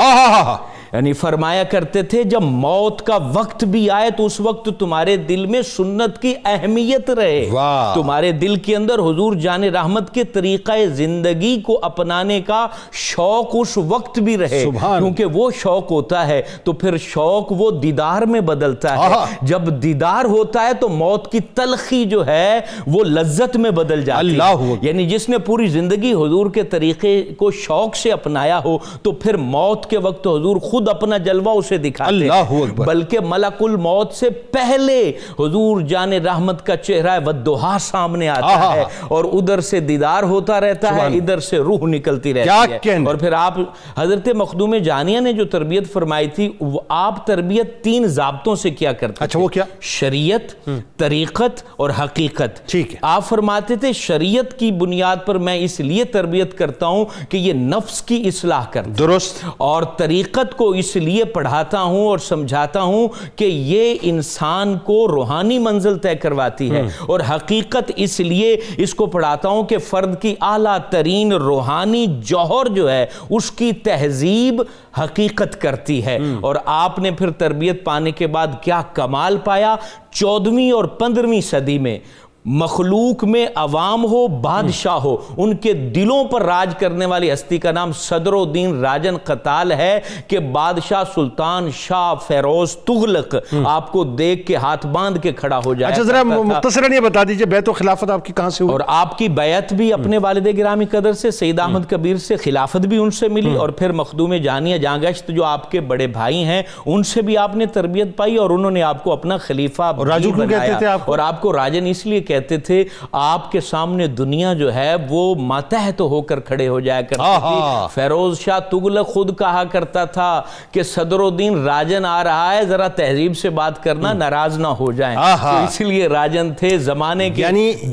یعنی فرمایا کرتے تھے جب موت کا وقت بھی آئے تو اس وقت تمہارے دل میں سنت کی اہمیت رہے، تمہارے دل کے اندر حضور جان رحمت کے طریقہ زندگی کو اپنانے کا شوق اس وقت بھی رہے، کیونکہ وہ شوق ہوتا ہے تو پھر شوق وہ دیدار میں بدلتا ہے، جب دیدار ہوتا ہے تو موت کی تلخی جو ہے وہ لذت میں بدل جاتی ہے۔ یعنی جس نے پوری زندگی حضور کے طریقے کو شوق سے اپنایا ہو تو پھر موت کے وقت حضور خود اپنا جلوہ اسے دکھاتے ہیں، بلکہ ملک الموت سے پہلے حضور جان رحمت کا چہرہ والضحیٰ سامنے آتا ہے اور ادھر سے دیدار ہوتا رہتا ہے، ادھر سے روح نکلتی رہتی ہے۔ اور پھر آپ حضرت مخدوم جانیہ نے جو تربیت فرمائی تھی، آپ تربیت 3 ضابطوں سے کیا کرتے تھے،
وہ کیا؟
شریعت، طریقت اور حقیقت۔
ٹھیک ہے۔
آپ فرماتے تھے شریعت کی بنیاد پر میں اس لیے تربیت کرتا ہوں کہ یہ نفس کی اصلاح کرتا،
درست،
اور طریقت کو اس لیے پڑھاتا ہوں اور سمجھاتا ہوں کہ یہ انسان کو روحانی منزل طے کرواتی ہے، اور حقیقت اس لیے اس کو پڑھاتا ہوں کہ فرد کی اعلیٰ ترین روحانی جوہر جو ہے اس کی تہذیب حقیقت کرتی ہے۔ اور آپ نے پھر تربیت پانے کے بعد کیا کمال پایا، 14ویں اور 15ویں صدی میں مخلوق میں عوام ہو بادشاہ ہو، ان کے دلوں پر راج کرنے والی ہستی کا نام صدر الدین راجن قتال ہے کہ بادشاہ سلطان شاہ فیروز تغلق آپ کو دیکھ کے ہاتھ باندھ کے کھڑا ہو جائے۔
اچھا ذرا مختصراً یہ بتا دیجئے بیعت و خلافت آپ کی کہاں سے ہوئی؟
اور آپ کی بیعت بھی اپنے والد گرامی قدر سے سید احمد کبیر سے، خلافت بھی ان سے ملی، اور پھر مخدوم جانیہ جاں گشت جو آپ کے بڑے بھائی ہیں ان سے بھی آپ نے تربیت پائی، اور انہوں نے آپ کو اپنا خلیفہ
راجو کیوں کہتے تھے آپ کو؟
اور آپ کو راجن اس لیے کہتے تھے آپ کے سامنے دنیا جو ہے وہ ماتحت ہو کر کھڑے ہو جایا کرتی تھی۔ فیروز شاہ تغلق خود کہا کرتا تھا کہ صدر الدین راجن آ رہا ہے، ذرا تہذیب سے بات کرنا، ناراض نہ ہو جائیں، تو اس لیے راجن تھے، زمانے کے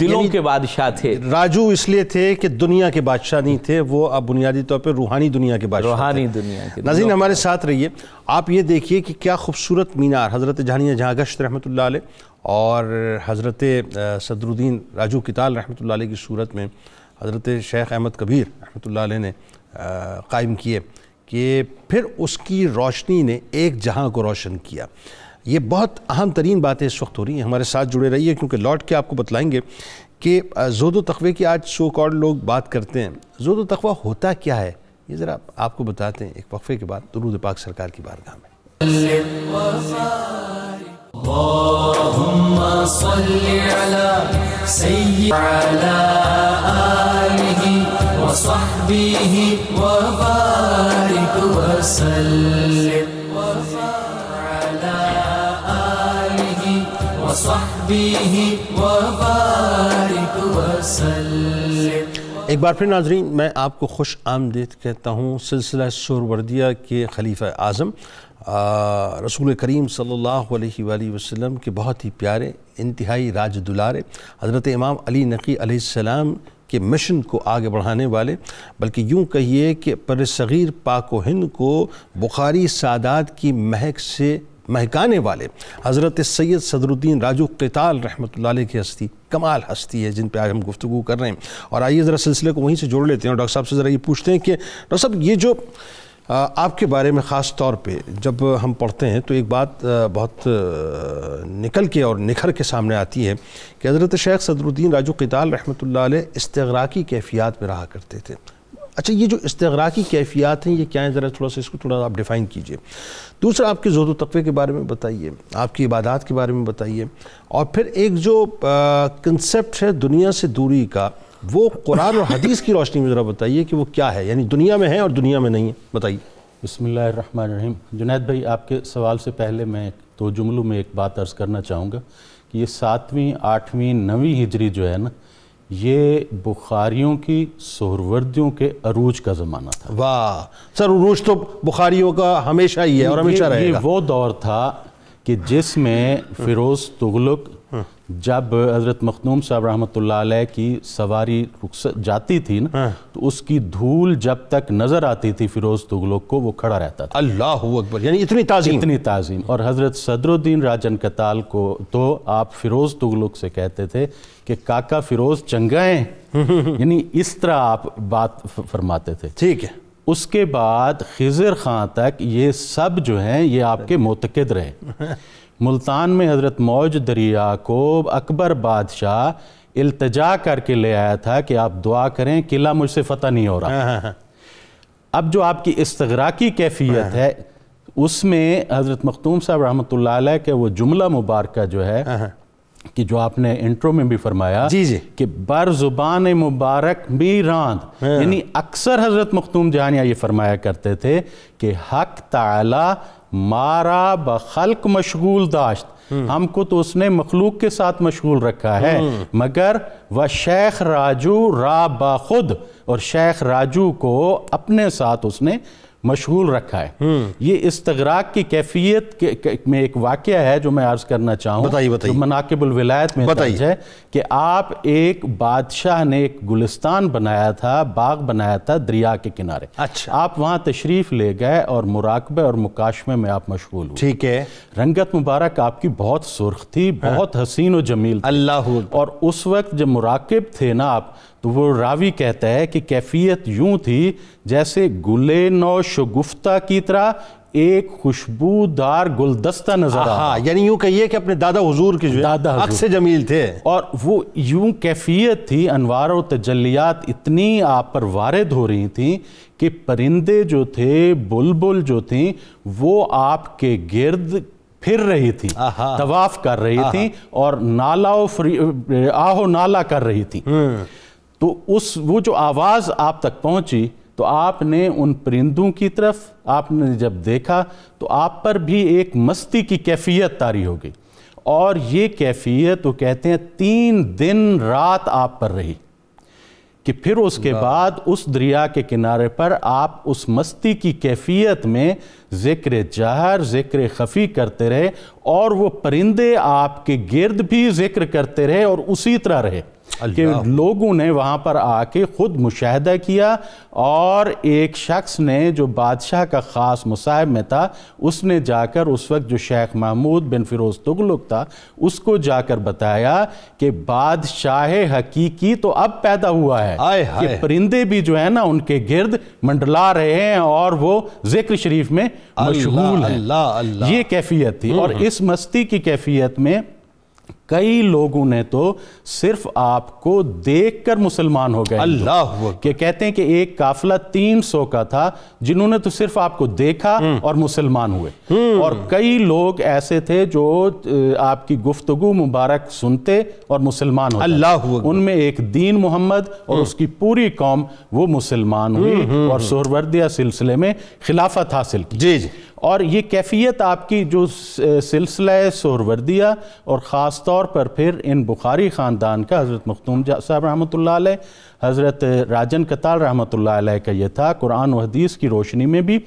دلوں کے بادشاہ تھے۔
راجو اس لیے تھے کہ دنیا کے بادشاہ نہیں تھے، وہ اب بنیادی طور پر روحانی دنیا کے بادشاہ،
روحانی دنیا کے۔
ناظرین ہمارے ساتھ رہیے، آپ یہ دیکھیے کہ کیا خوبصورت مینار حضرت جانیہ جہاں گشت رحمۃ اللہ علیہ اور حضرت صدر الدین راجو قتال رحمۃ اللہ علیہ کی صورت میں حضرت شیخ احمد کبیر رحمۃ اللہ علیہ نے قائم کیے کہ پھر اس کی روشنی نے ایک جہاں کو روشن کیا۔ یہ بہت اہم ترین باتیں اس وقت ہو رہی ہیں، ہمارے ساتھ جڑے رہیے کیونکہ لوٹ کے آپ کو بتلائیں گے کہ زہد و تقوی کی آج سو کالڈ لوگ بات کرتے ہیں، زہد و تقوی ہوتا کیا ہے یہ ذرا آپ کو بتاتے ہیں ایک وقفے کے بعد درود پاک سرکار کی بارگاہ میں۔
اللهم صل على سيدنا وعلى آله وصحبه وبارك وسلم على آله وصحبه وبارك وسلم۔
ایک بار پھر ناظرین میں آپ کو خوش آمدید کہتا ہوں سلسلہ سہروردیہ کے خلیفہ اعظم رسول کریم صلی اللہ علیہ وآلہ وسلم کے بہت ہی پیارے انتہائی راج دلارے حضرت امام علی نقی علیہ السلام کے مشن کو آگے بڑھانے والے، بلکہ یوں کہیے کہ پر صغیر پاک و ہند کو بخاری سادات کی مہک سے مہکانے والے حضرت سید صدر الدین راجو قتال رحمۃ اللہ علیہ کی ہستی کمال ہستی ہے جن پہ آج ہم گفتگو کر رہے ہیں۔ اور آئیے ذرا سلسلے کو وہیں سے جوڑ لیتے ہیں اور ڈاکٹر صاحب سے ذرا یہ پوچھتے ہیں کہ ڈاکٹر صاحب یہ جو آپ کے بارے میں خاص طور پہ جب ہم پڑھتے ہیں تو ایک بات بہت نکل کے اور نکھر کے سامنے آتی ہے کہ حضرت شیخ صدر الدین راجو قتال رحمۃ اللہ علیہ استغراقی کیفیات میں رہا کرتے تھے۔ اچھا یہ جو استغراقی کیفیات ہیں یہ کیا ہیں، ذرا تھوڑا سا اس کو تھوڑا آپ ڈیفائن کیجئے۔ دوسرا آپ کے زہد و تقوی کے بارے میں بتائیے، آپ کی عبادات کے بارے میں بتائیے، اور پھر ایک جو کنسپٹ ہے دنیا سے دوری کا وہ قرآن اور حدیث کی روشنی میں ذرا بتائیے کہ وہ کیا ہے، یعنی دنیا میں ہے اور دنیا میں نہیں ہے، بتائیے۔
بسم اللہ الرحمن الرحیم۔ جنید بھائی آپ کے سوال سے پہلے میں 2 جملوں میں ایک بات عرض کرنا چاہوں گا کہ یہ 7ویں 8ویں 9ویں ہجری جو ہے نا یہ بخاریوں کی سہروردیوں کے عروج کا زمانہ تھا۔
واہ سر، عروج تو بخاریوں کا ہمیشہ ہی ہے اور ہمیشہ رہے گا۔
یہ وہ دور تھا کہ جس میں فیروز تغلق جب حضرت مخدوم صاحب رحمۃ اللہ علیہ کی سواری جاتی تھی نا تو اس کی دھول جب تک نظر آتی تھی فیروز تغلق کو وہ کھڑا رہتا تھا۔
اللہ اکبر، یعنی اتنی تعظیم۔
اور حضرت صدر الدین راجن قتال کو تو آپ فیروز تغلق سے کہتے تھے کہ کاکا فیروز چنگا ہیں، یعنی اس طرح آپ بات فرماتے تھے۔
ٹھیک ہے۔
اس کے بعد خضر خان تک یہ سب جو ہیں یہ آپ کے معتقد رہے۔ ملتان میں حضرت موج دریا کو اکبر بادشاہ التجا کر کے لے آیا تھا کہ آپ دعا کریں، قلعہ مجھ سے فتح نہیں ہو رہا۔ اب جو آپ کی استغراقی کیفیت ہے اس میں حضرت مختوم صاحب رحمۃ اللہ علیہ کے وہ جملہ مبارکہ جو ہے کہ جو آپ نے انٹرو میں بھی فرمایا کہ بر زبان مبارک بھی راند، یعنی اکثر حضرت مختوم جہانیہ یہ فرمایا کرتے تھے کہ حق تعالی مارا بخلق مشغول داشت، ہم کو تو اس نے مخلوق کے ساتھ مشغول رکھا ہے، مگر وہ شیخ راجو را باخود، اور شیخ راجو کو اپنے ساتھ اس نے مشغول رکھا ہے۔ یہ استغراق کی کیفیت میں ایک واقعہ ہے جو میں عرض کرنا چاہوں، جو مناقب الولایت میں درج ہے کہ آپ ایک بادشاہ نے ایک گلستان بنایا تھا، باغ بنایا تھا دریا کے کنارے، آپ وہاں تشریف لے گئے اور مراقبے اور مکاشمے میں آپ مشغول ہوئے۔ ٹھیک ہے، رنگت مبارک آپ کی بہت سرخ تھی، بہت حسین و جمیل تھی، اللہ، اور اس وقت جب مراقب تھے نا آپ، تو وہ راوی کہتا ہے کہ کیفیت یوں تھی جیسے گلے نو شگفتہ کی طرح ایک خوشبودار گلدستہ نظر آ،
یعنی یوں کہیے کہ اپنے دادا حضور کے جو عکس جمیل تھے، اور
وہ یوں کیفیت تھی، انوار و تجلیات اتنی آپ پر وارد ہو رہی تھیں کہ پرندے جو تھے، بلبل جو تھیں، وہ آپ کے گرد پھر رہی تھی، طواف کر رہی تھی، اور آہو نالا کر رہی تھی۔ تو وہ جو آواز آپ تک پہنچی تو آپ نے ان پرندوں کی طرف آپ نے جب دیکھا تو آپ پر بھی ایک مستی کی کیفیت طاری ہو گئی، اور یہ کیفیت وہ کہتے ہیں 3 دن رات آپ پر رہی، کہ پھر اس کے بعد اس دریا کے کنارے پر آپ اس مستی کی کیفیت میں ذکر جہر، ذکر خفی کرتے رہے، اور وہ پرندے آپ کے گرد بھی ذکر کرتے رہے، اور اسی طرح رہے کہ لوگوں نے وہاں پر آ کے خود مشاہدہ کیا، اور ایک شخص نے جو بادشاہ کا خاص مصاحب میں تھا، اس نے جا کر اس وقت جو شیخ محمود بن فیروز تغلق تھا اس کو جا کر بتایا کہ بادشاہ حقیقی تو اب پیدا ہوا ہے، کہ پرندے بھی جو ہے نا ان کے گرد منڈلا رہے ہیں اور وہ ذکر شریف میں مشغول ہیں۔ یہ کیفیت تھی، اور اس مستی کی کیفیت میں کئی لوگوں نے تو صرف آپ کو دیکھ کر مسلمان ہو گئے، اللہ، کہ کہتے ہیں کہ ایک قافلہ 300 کا تھا جنہوں نے تو صرف آپ کو دیکھا اور مسلمان ہوئے، اور کئی لوگ ایسے تھے جو آپ کی گفتگو مبارک سنتے اور مسلمان ہوتے، اللہ، ان میں ایک دین محمد اور اس کی پوری قوم وہ مسلمان ہوئی اور سہروردیہ سلسلے میں خلافت حاصل کی۔ جی جی، اور یہ کیفیت آپ کی جو سلسلہ سہروردیہ اور خاص طور پر پھر ان بخاری خاندان کا حضرت مختوم صاحب رحمۃ اللہ علیہ، حضرت راجن کتال رحمۃ اللہ علیہ کا یہ تھا قرآن و حدیث کی روشنی میں بھی،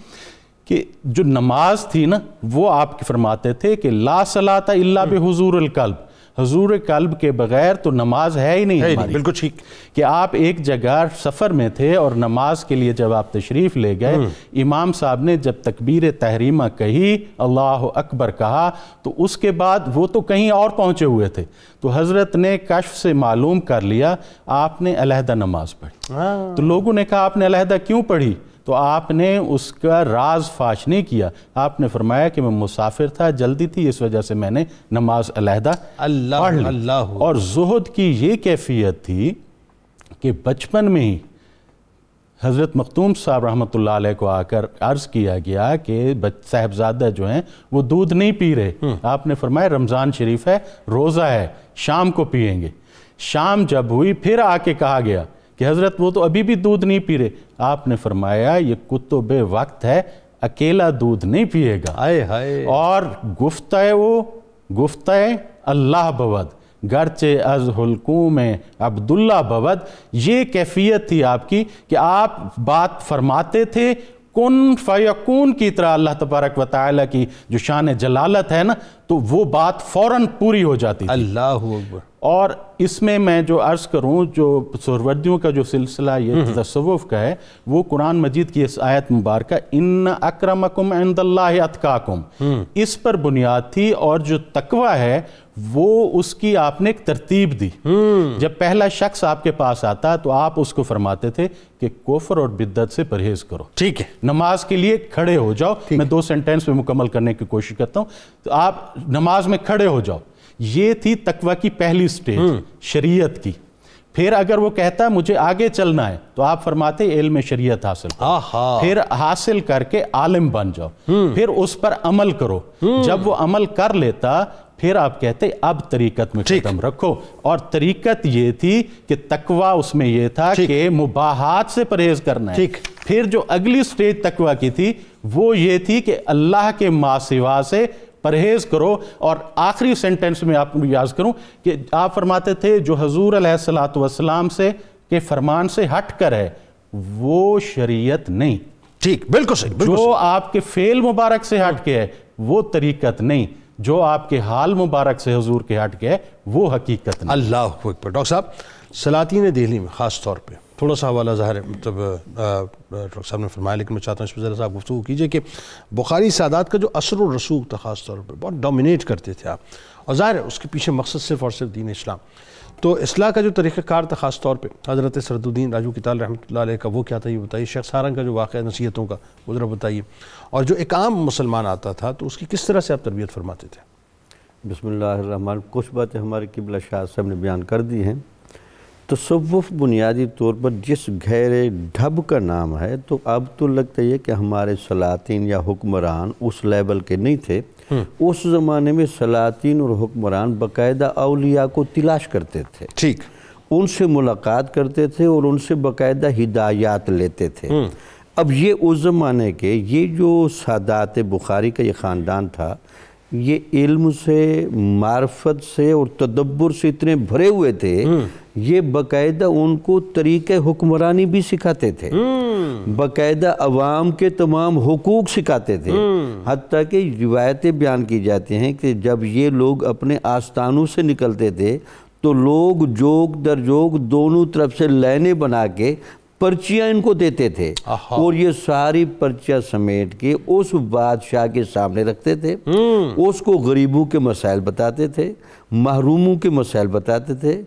کہ جو نماز تھی نا وہ آپ کی فرماتے تھے کہ لا صلاۃ الا بحضور القلب، حضور قلب کے بغیر تو نماز ہے ہی نہیں ہماری۔ بالکل ٹھیک، کہ آپ ایک جگہ سفر میں تھے اور نماز کے لیے جب آپ تشریف لے گئے، امام صاحب نے جب تکبیر تحریمہ کہی، اللہ اکبر کہا، تو اس کے بعد وہ تو کہیں اور پہنچے ہوئے تھے، تو حضرت نے کشف سے معلوم کر لیا آپ نے علیحدہ نماز پڑھی۔ تو لوگوں نے کہا آپ نے علیحدہ کیوں پڑھی؟ تو آپ نے اس کا راز فاش نہیں کیا، آپ نے فرمایا کہ میں مسافر تھا، جلدی تھی، اس وجہ سے میں نے نماز علیحدہ پڑھ لی۔ اور زہد کی یہ کیفیت تھی کہ بچپن میں ہی حضرت مختوم صاحب رحمۃ اللہ علیہ کو آ کر عرض کیا گیا کہ صاحبزادہ جو ہیں وہ دودھ نہیں پی رہے، آپ نے فرمایا رمضان شریف ہے، روزہ ہے، شام کو پیئیں گے۔ شام جب ہوئی پھر آ کے کہا گیا کہ حضرت وہ تو ابھی بھی دودھ نہیں پی رہے، آپ نے فرمایا یہ کتب وقت ہے، اکیلا دودھ نہیں پیے گا، اور گفتہ اللہ بود گرچہ از حلقوم عبداللہ بود۔ یہ کیفیت تھی آپ کی کہ آپ بات فرماتے تھے کن فیکون کی طرح، اللہ تبارک و تعالیٰ کی جو شان جلالت ہے نا، تو وہ بات فوراً پوری ہو جاتی تھی۔
اللہ اکبر۔
اور اس میں جو عرض کروں، جو سہروردیوں کا جو سلسلہ یہ تصوف کا ہے، وہ قرآن مجید کی اس آیت مبارکہ ان اکرمکم عند اللہ اتقاکم، اس پر بنیاد تھی، اور جو تقوی ہے وہ اس کی آپ نے ایک ترتیب دی۔ جب پہلا شخص آپ کے پاس آتا تو آپ اس کو فرماتے تھے کہ کفر اور بدعت سے پرہیز کرو،
ٹھیک ہے،
نماز کے لیے کھڑے ہو جاؤ۔ میں 2 سینٹنس میں مکمل کرنے کی کوشش کرتا ہوں۔ تو آپ نماز میں کھڑے ہو جاؤ، یہ تھی تقوی کی پہلی سٹیج شریعت کی۔ پھر اگر وہ کہتا ہے مجھے آگے چلنا ہے تو آپ فرماتے علم شریعت حاصل کرو، پھر حاصل کر کے عالم بن جاؤ، پھر اس پر عمل کرو۔ جب وہ عمل کر لیتا پھر آپ کہتے اب طریقت میں قدم رکھو، اور طریقت یہ تھی کہ تقوی اس میں یہ تھا کہ مباحات سے پرہیز کرنا ہے۔ پھر جو اگلی سٹیج تقوی کی تھی وہ یہ تھی کہ اللہ کے ما سوا سے پرہیز کرو۔ اور آخری سینٹنس میں آپ کو یاد کروں کہ آپ فرماتے تھے جو حضور علیہ السلام سے کے فرمان سے ہٹ کر ہے وہ شریعت نہیں۔
ٹھیک، بالکل صحیح۔
جو آپ کے فعل مبارک سے ہٹ کے ہے وہ طریقت نہیں، جو آپ کے حال مبارک سے حضور کے ہٹ کے ہے وہ حقیقت نہیں۔
اللہ اکبر۔ ڈاکٹر صاحب، سلاطین دہلی میں خاص طور پہ تھوڑا سا حوالہ ظاہر ہے، مطلب ڈاکٹر صاحب نے فرمایا، لیکن میں چاہتا ہوں اس پہ ذرا سا گفتگو کیجئے کہ بخاری سادات کا جو اثر و رسوخ تھا خاص طور پہ بہت ڈومینیٹ کرتے تھے آپ، اور ظاہر ہے اس کے پیچھے مقصد صرف اور صرف دین اسلام۔ تو اصلاح کا جو طریقہ کار تھا خاص طور پہ حضرت سرد الدین راجو کتال رحمۃ اللہ علیہ کا، وہ کیا تھا یہ بتائیے۔ شیخ سارنگ کا جو واقعہ نصیحتوں کا وہ ذرا بتائیے، اور جو ایک عام مسلمان آتا تھا تو اس کی کس طرح سے آپ تربیت فرماتے تھے؟
بسم اللہ الرحمن۔ کچھ باتیں ہمارے قبلہ شاہ صاحب نے بیان کر دی ہیں۔ تصوف بنیادی طور پر جس گہرے ڈھب کا نام ہے، تو اب تو لگتا ہے کہ ہمارے سلاطین یا حکمران اس لیول کے نہیں تھے۔ اس زمانے میں سلاطین اور حکمران باقاعدہ اولیاء کو تلاش کرتے تھے،
ٹھیک،
ان سے ملاقات کرتے تھے اور ان سے باقاعدہ ہدایات لیتے تھے۔ اب یہ اس زمانے کے یہ جو سادات بخاری کا یہ خاندان تھا، یہ علم سے، معرفت سے اور تدبر سے اتنے بھرے ہوئے تھے، یہ باقاعدہ ان کو طریقہ حکمرانی بھی سکھاتے تھے، باقاعدہ عوام کے تمام حقوق سکھاتے تھے۔ حتیٰ کہ روایتیں بیان کی جاتی ہیں کہ جب یہ لوگ اپنے آستانوں سے نکلتے تھے تو لوگ جوگ در جوگ دونوں طرف سے لائنیں بنا کے پرچیاں ان کو دیتے تھے، اور یہ ساری پرچیاں سمیٹ کے اس بادشاہ کے سامنے رکھتے تھے، اس کو غریبوں کے مسائل بتاتے تھے، محروموں کے مسائل بتاتے تھے،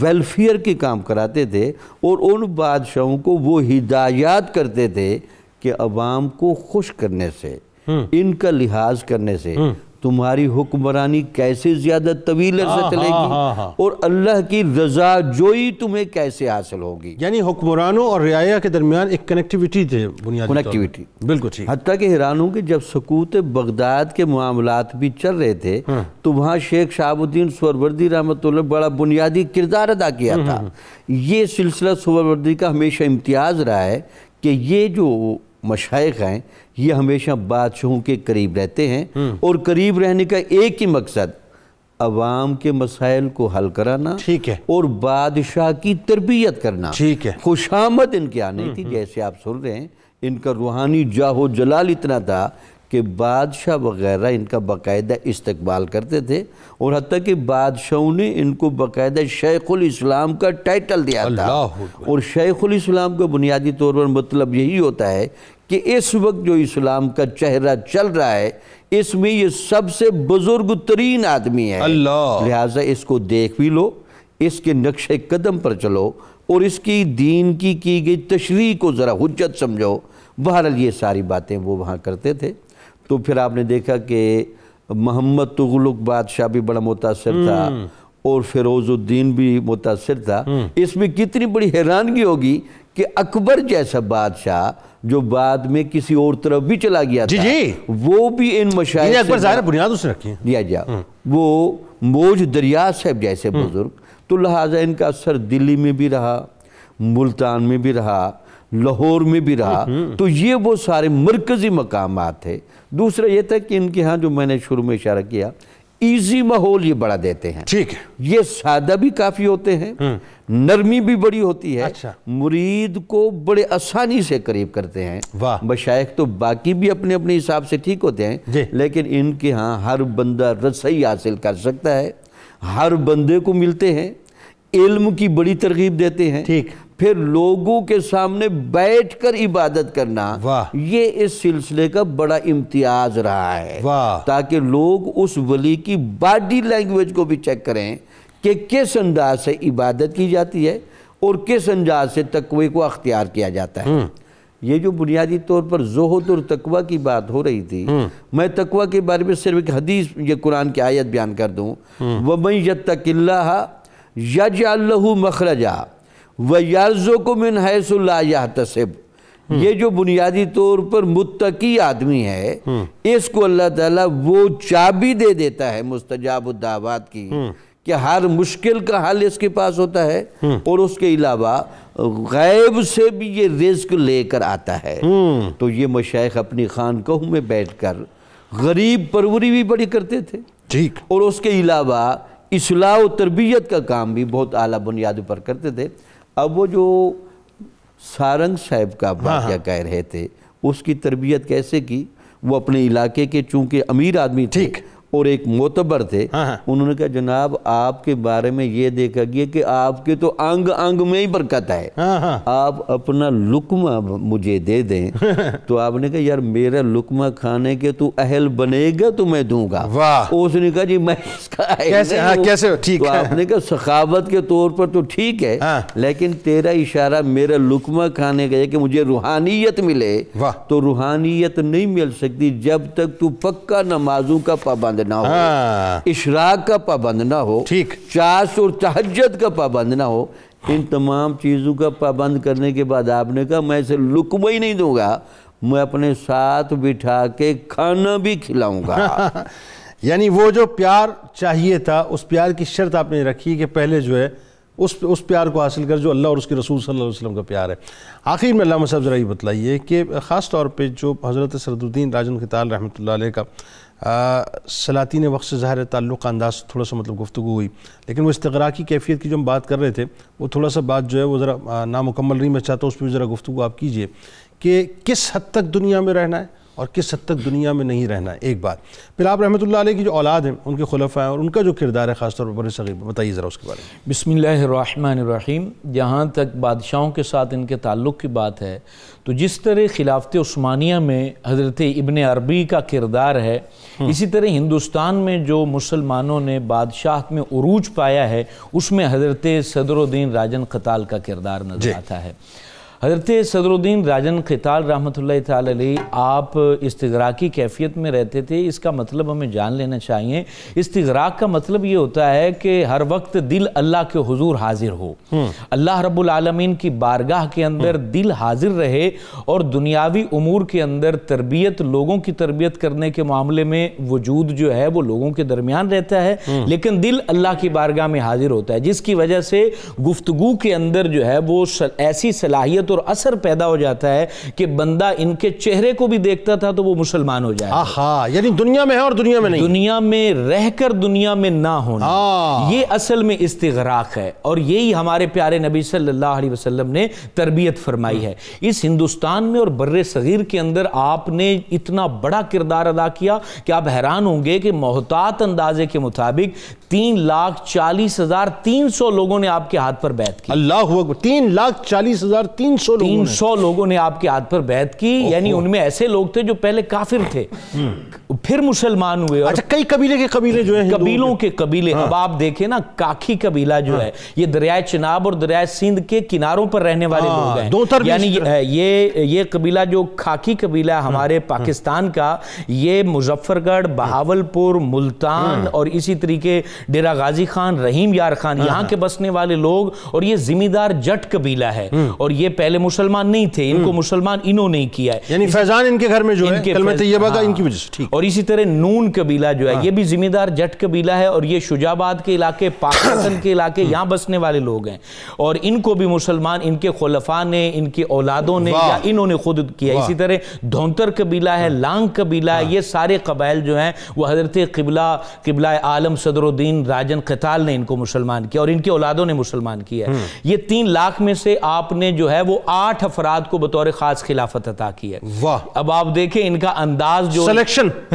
ویلفیئر کے کام کراتے تھے، اور ان بادشاہوں کو وہ ہدایات کرتے تھے کہ عوام کو خوش کرنے سے، ان کا لحاظ کرنے سے تمہاری حکمرانی کیسے زیادہ طویل عرصہ چلے گی، اور اللہ کی رضا جوئی تمہیں کیسے حاصل ہوگی۔
یعنی حکمرانوں اور رعایا کے درمیان ایک کنیکٹیوٹی تھے بنیادی
کنیکٹیوٹی،
بالکل ٹھیک۔
حتیٰ کہ حیران ہوں کہ جب سقوط بغداد کے معاملات بھی چل رہے تھے تو وہاں شیخ شہاب الدین سہروردی رحمۃ اللہ بڑا بنیادی کردار ادا کیا تھا۔ یہ سلسلہ سہروردی کا ہمیشہ امتیاز رہا ہے کہ یہ جو مشائخ ہیں یہ ہمیشہ بادشاہوں کے قریب رہتے ہیں، اور قریب رہنے کا ایک ہی مقصد عوام کے مسائل کو حل کرانا،
ٹھیک ہے،
اور بادشاہ کی تربیت کرنا،
ٹھیک ہے۔
خوشامد ان کے آنے تھی، جیسے آپ سن رہے ہیں ان کا روحانی جاہ و جلال اتنا تھا کہ بادشاہ وغیرہ ان کا باقاعدہ استقبال کرتے تھے، اور حتیٰ کہ بادشاہوں نے ان کو باقاعدہ شیخ الاسلام کا ٹائٹل دیا تھا۔ اور شیخ الاسلام کا بنیادی طور پر مطلب یہی ہوتا ہے کہ اس وقت جو اسلام کا چہرہ چل رہا ہے اس میں یہ سب سے بزرگ ترین آدمی ہے، لہٰذا اس کو دیکھ بھی لو، اس کے نقش قدم پر چلو، اور اس کی دین کی گئی تشریح کو ذرا حجت سمجھو۔ بہرحال یہ ساری باتیں وہ وہاں کرتے تھے۔ تو پھر آپ نے دیکھا کہ محمد تغلق بادشاہ بھی بڑا متاثر تھا، اور فیروز الدین بھی متاثر تھا۔ اس میں کتنی بڑی حیرانگی ہوگی کہ اکبر جیسا بادشاہ جو بعد میں کسی اور طرف بھی چلا گیا تھا، وہ بھی ان مشاہد
اکبر ظاہر بنیاد اس نے رکھی
دیا جا، وہ موج دریا صاحب جیسے بزرگ، تو لہٰذا ان کا اثر دلی میں بھی رہا، ملتان میں بھی رہا، لاہور میں بھی رہا، تو یہ وہ سارے مرکزی مقامات تھے۔ دوسرا یہ تھا کہ ان کے ہاں جو میں نے شروع میں اشارہ کیا، ایزی ماحول یہ بڑا دیتے ہیں.
ٹھیک ہے.
یہ سادہ بھی کافی ہوتے ہیں, نرمی بھی بڑی ہوتی ہے,
اچھا.
مرید کو بڑے آسانی سے قریب کرتے ہیں.
واہ.
مشائخ تو باقی بھی اپنے اپنے حساب سے ٹھیک ہوتے ہیں, لیکن ان کے ہاں ہر بندہ رسائی حاصل کر سکتا ہے, ہر بندے کو ملتے ہیں, علم کی بڑی ترغیب دیتے ہیں.
ٹھیک.
پھر لوگوں کے سامنے بیٹھ کر عبادت کرنا, یہ اس سلسلے کا بڑا امتیاز رہا ہے, تاکہ لوگ اس ولی کی باڈی لینگویج کو بھی چیک کریں کہ کس انداز سے عبادت کی جاتی ہے اور کس انداز سے تقوی کو اختیار کیا جاتا ہے. یہ جو بنیادی طور پر زہد اور تقوی کی بات ہو رہی تھی, میں تقوی کے بارے میں صرف ایک حدیث, یہ قرآن کی آیت بیان کر دوں. وَمَن يَتَّقِ اللَّهَ يَجْعَل لَّهُ مَخْرَجًا وَيَرْزُقْهُ مِنْ حَيْثُ لَا يَحْتَسِبُ. یہ جو بنیادی طور پر متقی آدمی ہے, اس کو اللہ تعالیٰ وہ چابی دے دیتا ہے مستجاب الدعوات کی, کہ ہر مشکل کا حل اس کے پاس ہوتا ہے, اور اس کے علاوہ غیب سے بھی یہ رزق لے کر آتا ہے. تو یہ مشائخ اپنی خانقاہوں میں بیٹھ کر غریب پروری بھی بڑی کرتے تھے, ٹھیک, اور اس کے علاوہ اصلاح و تربیت کا کام بھی بہت اعلیٰ بنیادوں پر کرتے تھے. اب وہ جو سارنگ صاحب کا واقعہ کہہ رہے تھے, اس کی تربیت کیسے کی؟ وہ اپنے علاقے کے چونکہ امیر آدمی تھے اور ایک معتبر تھے, انہوں نے کہا جناب آپ کے بارے میں یہ دیکھا گیا کہ آپ کے تو انگ انگ میں ہی برکت ہے, آپ اپنا لقمہ مجھے دے دیں. تو آپ نے کہا یار میرا لقمہ کھانے کے تو اہل بنے گا تو میں دوں گا. اس نے کہا جی میں اس کا اہل
کیسے ٹھیک.
تو آپ نے کہا سخاوت کے طور پر تو ٹھیک ہے, لیکن تیرا اشارہ میرا لقمہ کھانے کا ہے کہ مجھے روحانیت ملے, تو روحانیت نہیں مل سکتی جب تک تو پکا نمازوں کا پابند نہ ہو, اشراق کا پابند نہ ہو, چاش اور تہجد کا پابند نہ ہو. ان تمام چیزوں کا پابند کرنے کے بعد آپ نے کہا میں اسے لقمہ ہی نہیں دوں گا, میں اپنے ساتھ بٹھا کے کھانا بھی کھلاؤں گا.
یعنی وہ جو پیار چاہیے تھا, اس پیار کی شرط آپ نے رکھی کہ پہلے جو ہے اس پیار کو حاصل کر جو اللہ اور اس کے رسول صلی اللہ علیہ وسلم کا پیار ہے. آخر میں علامہ صاحب ذرا یہ بتلائیے کہ خاص طور پہ جو حضرت صدرالدین راجن خطال رحمۃ اللہ علیہ کا سلاطین وقت سے ظاہر تعلق کا انداز تھوڑا سا مطلب گفتگو ہوئی, لیکن وہ استغراقی کیفیت کی جو ہم بات کر رہے تھے وہ تھوڑا سا بات جو ہے وہ ذرا نامکمل رہی. میں چاہتا ہوں اس پہ بھی ذرا گفتگو آپ کیجئے کہ کس حد تک دنیا میں رہنا ہے اور کس حد تک دنیا میں نہیں رہنا ہے, ایک بات. پھر آپ رحمۃ اللہ علیہ کی جو اولاد ہیں, ان کے خلفاء ہیں اور ان کا جو کردار ہے خاص طور پر بر صغیر, بتائیے ذرا اس کے بارے میں.
بسم اللہ الرحمن الرحیم. جہاں تک بادشاہوں کے ساتھ ان کے تعلق کی بات ہے, تو جس طرح خلافت عثمانیہ میں حضرت ابن عربی کا کردار ہے, اسی طرح ہندوستان میں جو مسلمانوں نے بادشاہت میں عروج پایا ہے, اس میں حضرت صدرالدین راجن خطال کا کردار نظر آتا ہے. حضرت صدرالدین راجن خطال رحمۃ اللہ تعالی علیہ آپ استغراقی کیفیت میں رہتے تھے. اس کا مطلب ہمیں جان لینا چاہیے. استغراق کا مطلب یہ ہوتا ہے کہ ہر وقت دل اللہ کے حضور حاضر ہو, اللہ رب العالمین کی بارگاہ کے اندر دل حاضر رہے, اور دنیاوی امور کے اندر تربیت, لوگوں کی تربیت کرنے کے معاملے میں وجود جو ہے وہ لوگوں کے درمیان رہتا ہے, لیکن دل اللہ کی بارگاہ میں حاضر ہوتا ہے, جس کی وجہ سے گفتگو کے اندر جو ہے وہ ایسی صلاحیت اور اثر پیدا ہو جاتا ہے کہ بندہ ان کے چہرے کو بھی دیکھتا تھا تو وہ مسلمان ہو جائے.
یعنی دنیا میں ہے اور دنیا میں نہیں,
دنیا میں رہ کر دنیا میں نہ ہونا, یہ اصل میں استغراق ہے, اور یہی ہمارے پیارے نبی صلی اللہ علیہ وسلم نے تربیت فرمائی ہے. اس ہندوستان میں اور بر صغیر کے اندر آپ نے اتنا بڑا کردار ادا کیا کہ آپ حیران ہوں گے کہ محتاط اندازے کے مطابق 3,40,300 لوگوں نے آپ کے ہاتھ پر بیعت کی.
اللہ اکبر, 3,40,300
لوگوں نے آپ کے ہاتھ پر بیعت کی. یعنی ان میں ایسے لوگ تھے جو پہلے کافر تھے, پھر مسلمان ہوئے.
اچھا, کئی قبیلے جو ہیں,
قبیلوں کے قبیلے. اب آپ دیکھیں نا, کاکی قبیلہ جو ہے یہ دریائے چناب اور دریائے سندھ کے کناروں پر رہنے والے لوگ ہیں. یعنی یہ قبیلہ جو کھاکی قبیلہ ہے ہمارے پاکستان کا, یہ مظفر گڑھ, بہاولپور, ملتان اور اسی طریقے ڈیرہ غازی خان, رحیم یار خان, یہاں کے بسنے والے لوگ, اور یہ زمیندار جٹ قبیلہ ہے. اور یہ پہلے پہلے مسلمان نہیں تھے، ان کو مسلمان انہوں نے کیا ہے،
یعنی فیضان ان کے گھر میں جو ہے کلمہ طیبہ کا ان کی وجہ سے. ٹھیک.
اور اسی طرح نون قبیلہ جو ہے یہ بھی ذمہ دار جٹ قبیلہ ہے، اور یہ شجاع آباد کے علاقے، پاکستان کے علاقے، یہاں بسنے والے لوگ ہیں، اور ان کو بھی مسلمان ان کے خلفاء نے، ان کی اولادوں نے یا انہوں نے خود کیا. اسی طرح دھونتر قبیلہ ہے، لانگ قبیلہ ہے، یہ سارے قبائل جو ہیں وہ حضرت قبلہ عالم صدر الدین راجن قتال نے ان کو مسلمان کیا، اور ان کی اولادوں نے مسلمان کیا ہے. یہ 3 لاکھ میں سے آپ نے جو ہے وہ 8 افراد کو بطور خاص خلافت عطا کی ہے. اب آپ دیکھیں ان کا انداز جو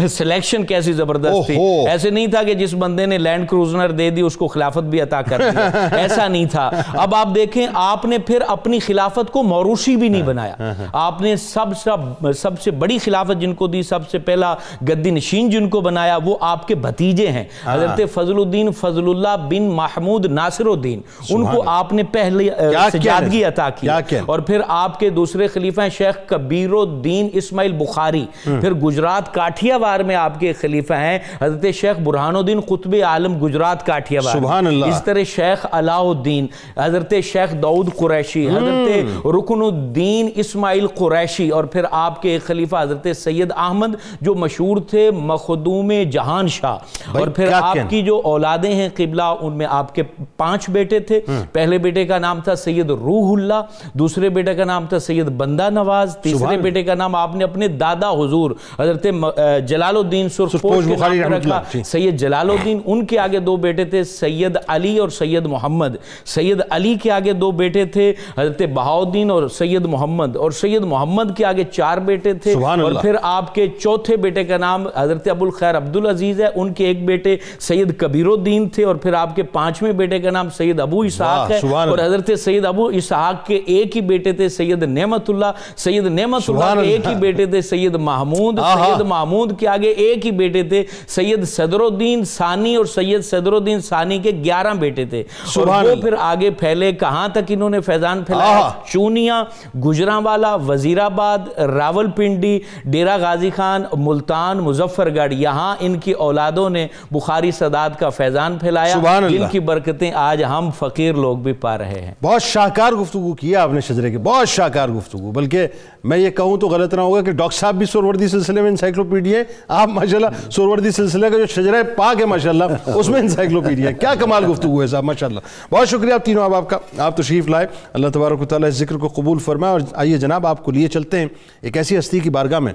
سلیکشن کیسی زبردست تھی. ایسے نہیں تھا کہ جس بندے نے لینڈ کروزنر دے دی اس کو خلافت بھی عطا کر دیا، ایسا نہیں تھا. اب آپ دیکھیں آپ نے پھر اپنی خلافت کو موروثی بھی نہیں بنایا. آپ نے سب سے بڑی خلافت جن کو دی، سب سے پہلا گدی نشین جن کو بنایا، وہ آپ کے بھتیجے ہیں حضرت فضل الدین فضل اللہ بن محمود ناصر الدین. ان کو آپ نے پہلے سجادگی عطا کی. اور پھر آپ کے دوسرے خلیفہ ہیں شیخ کبیر الدین اسماعیل بخاری. پھر گجرات کاٹھیا وار میں آپ کے خلیفہ ہیں حضرت شیخ برہان الدین قطب عالم گجرات کاٹھیا وار. سبحان اللہ. اس طرح شیخ علاء الدین، حضرت شیخ داؤد قریشی، حضرت رکن الدین اسماعیل قریشی، اور پھر آپ کے خلیفہ حضرت سید احمد جو مشہور تھے مخدوم جہان شاہ. اور پھر آپ کی جو اولادیں ہیں قبلہ، ان میں آپ کے 5 بیٹے تھے. پہلے بیٹے کا نام تھا سید روح اللہ، دوسرے بیٹے کا نام تھا سید بندہ نواز، تیسرے بیٹے کا نام آپ نے اپنے دادا حضور حضرت جلال الدین سرخپوش کے نام پر رکھا سید جلال الدین. ان کے آگے 2 بیٹے تھے سید علی اور سید محمد. سید علی کے آگے 2 بیٹے تھے حضرت بہاؤدین اور سید محمد، اور سید محمد کے آگے 4 بیٹے تھے. اور پھر آپ کے چوتھے بیٹے کا نام حضرت ابو الخیر عبدالعزیز ہے، ان کے ایک بیٹے سید کبیر الدین تھے. اور پھر آپ کے 5ویں بیٹے کا نام سید ابو اسحاق ہے، اور حضرت سید ابو اسحاق کے ایک ہی بیٹے تھے سید نعمت اللہ. سید نعمت اللہ کے ایک ہی بیٹے تھے سید محمود. سید محمود کے آگے ایک ہی بیٹے تھے سید صدر الدین ثانی، اور سید صدر الدین ثانی کے 11 بیٹے تھے. اور وہ پھر آگے پھیلے کہاں تک انہوں نے فیضان پھیلایا؟ چونیا، گجرانوالا، وزیر آباد، راول پنڈی، ڈیرہ غازی خان، ملتان، مظفر گڑھ، یہاں ان کی اولادوں نے بخاری سادات کا فیضان پھیلایا، جن کی برکتیں آج ہم فقیر لوگ بھی پا رہے ہیں.
بہت شاہکار گفتگو کیا آپ نے شجرے کی، بہت شاہکار گفتگو. بلکہ میں یہ کہوں تو غلط نہ ہوگا کہ ڈاکٹر صاحب بھی سہروردی سلسلے میں انسائکلوپیڈیا ہے. آپ ماشاءاللہ سہروردی سلسلے کا جو شجرہ پاک ہے ماشاءاللہ اس میں انسائکلوپیڈیا ہے. کیا کمال گفتگو ہے صاحب ماشاءاللہ. بہت شکریہ آپ تینوں آپ کا، آپ تشریف لائے. اللہ تبارک و تعالیٰ اس ذکر کو قبول فرمائے. اور آئیے جناب آپ کو لیے چلتے ہیں ایک ایسی ہستی کی بارگاہ میں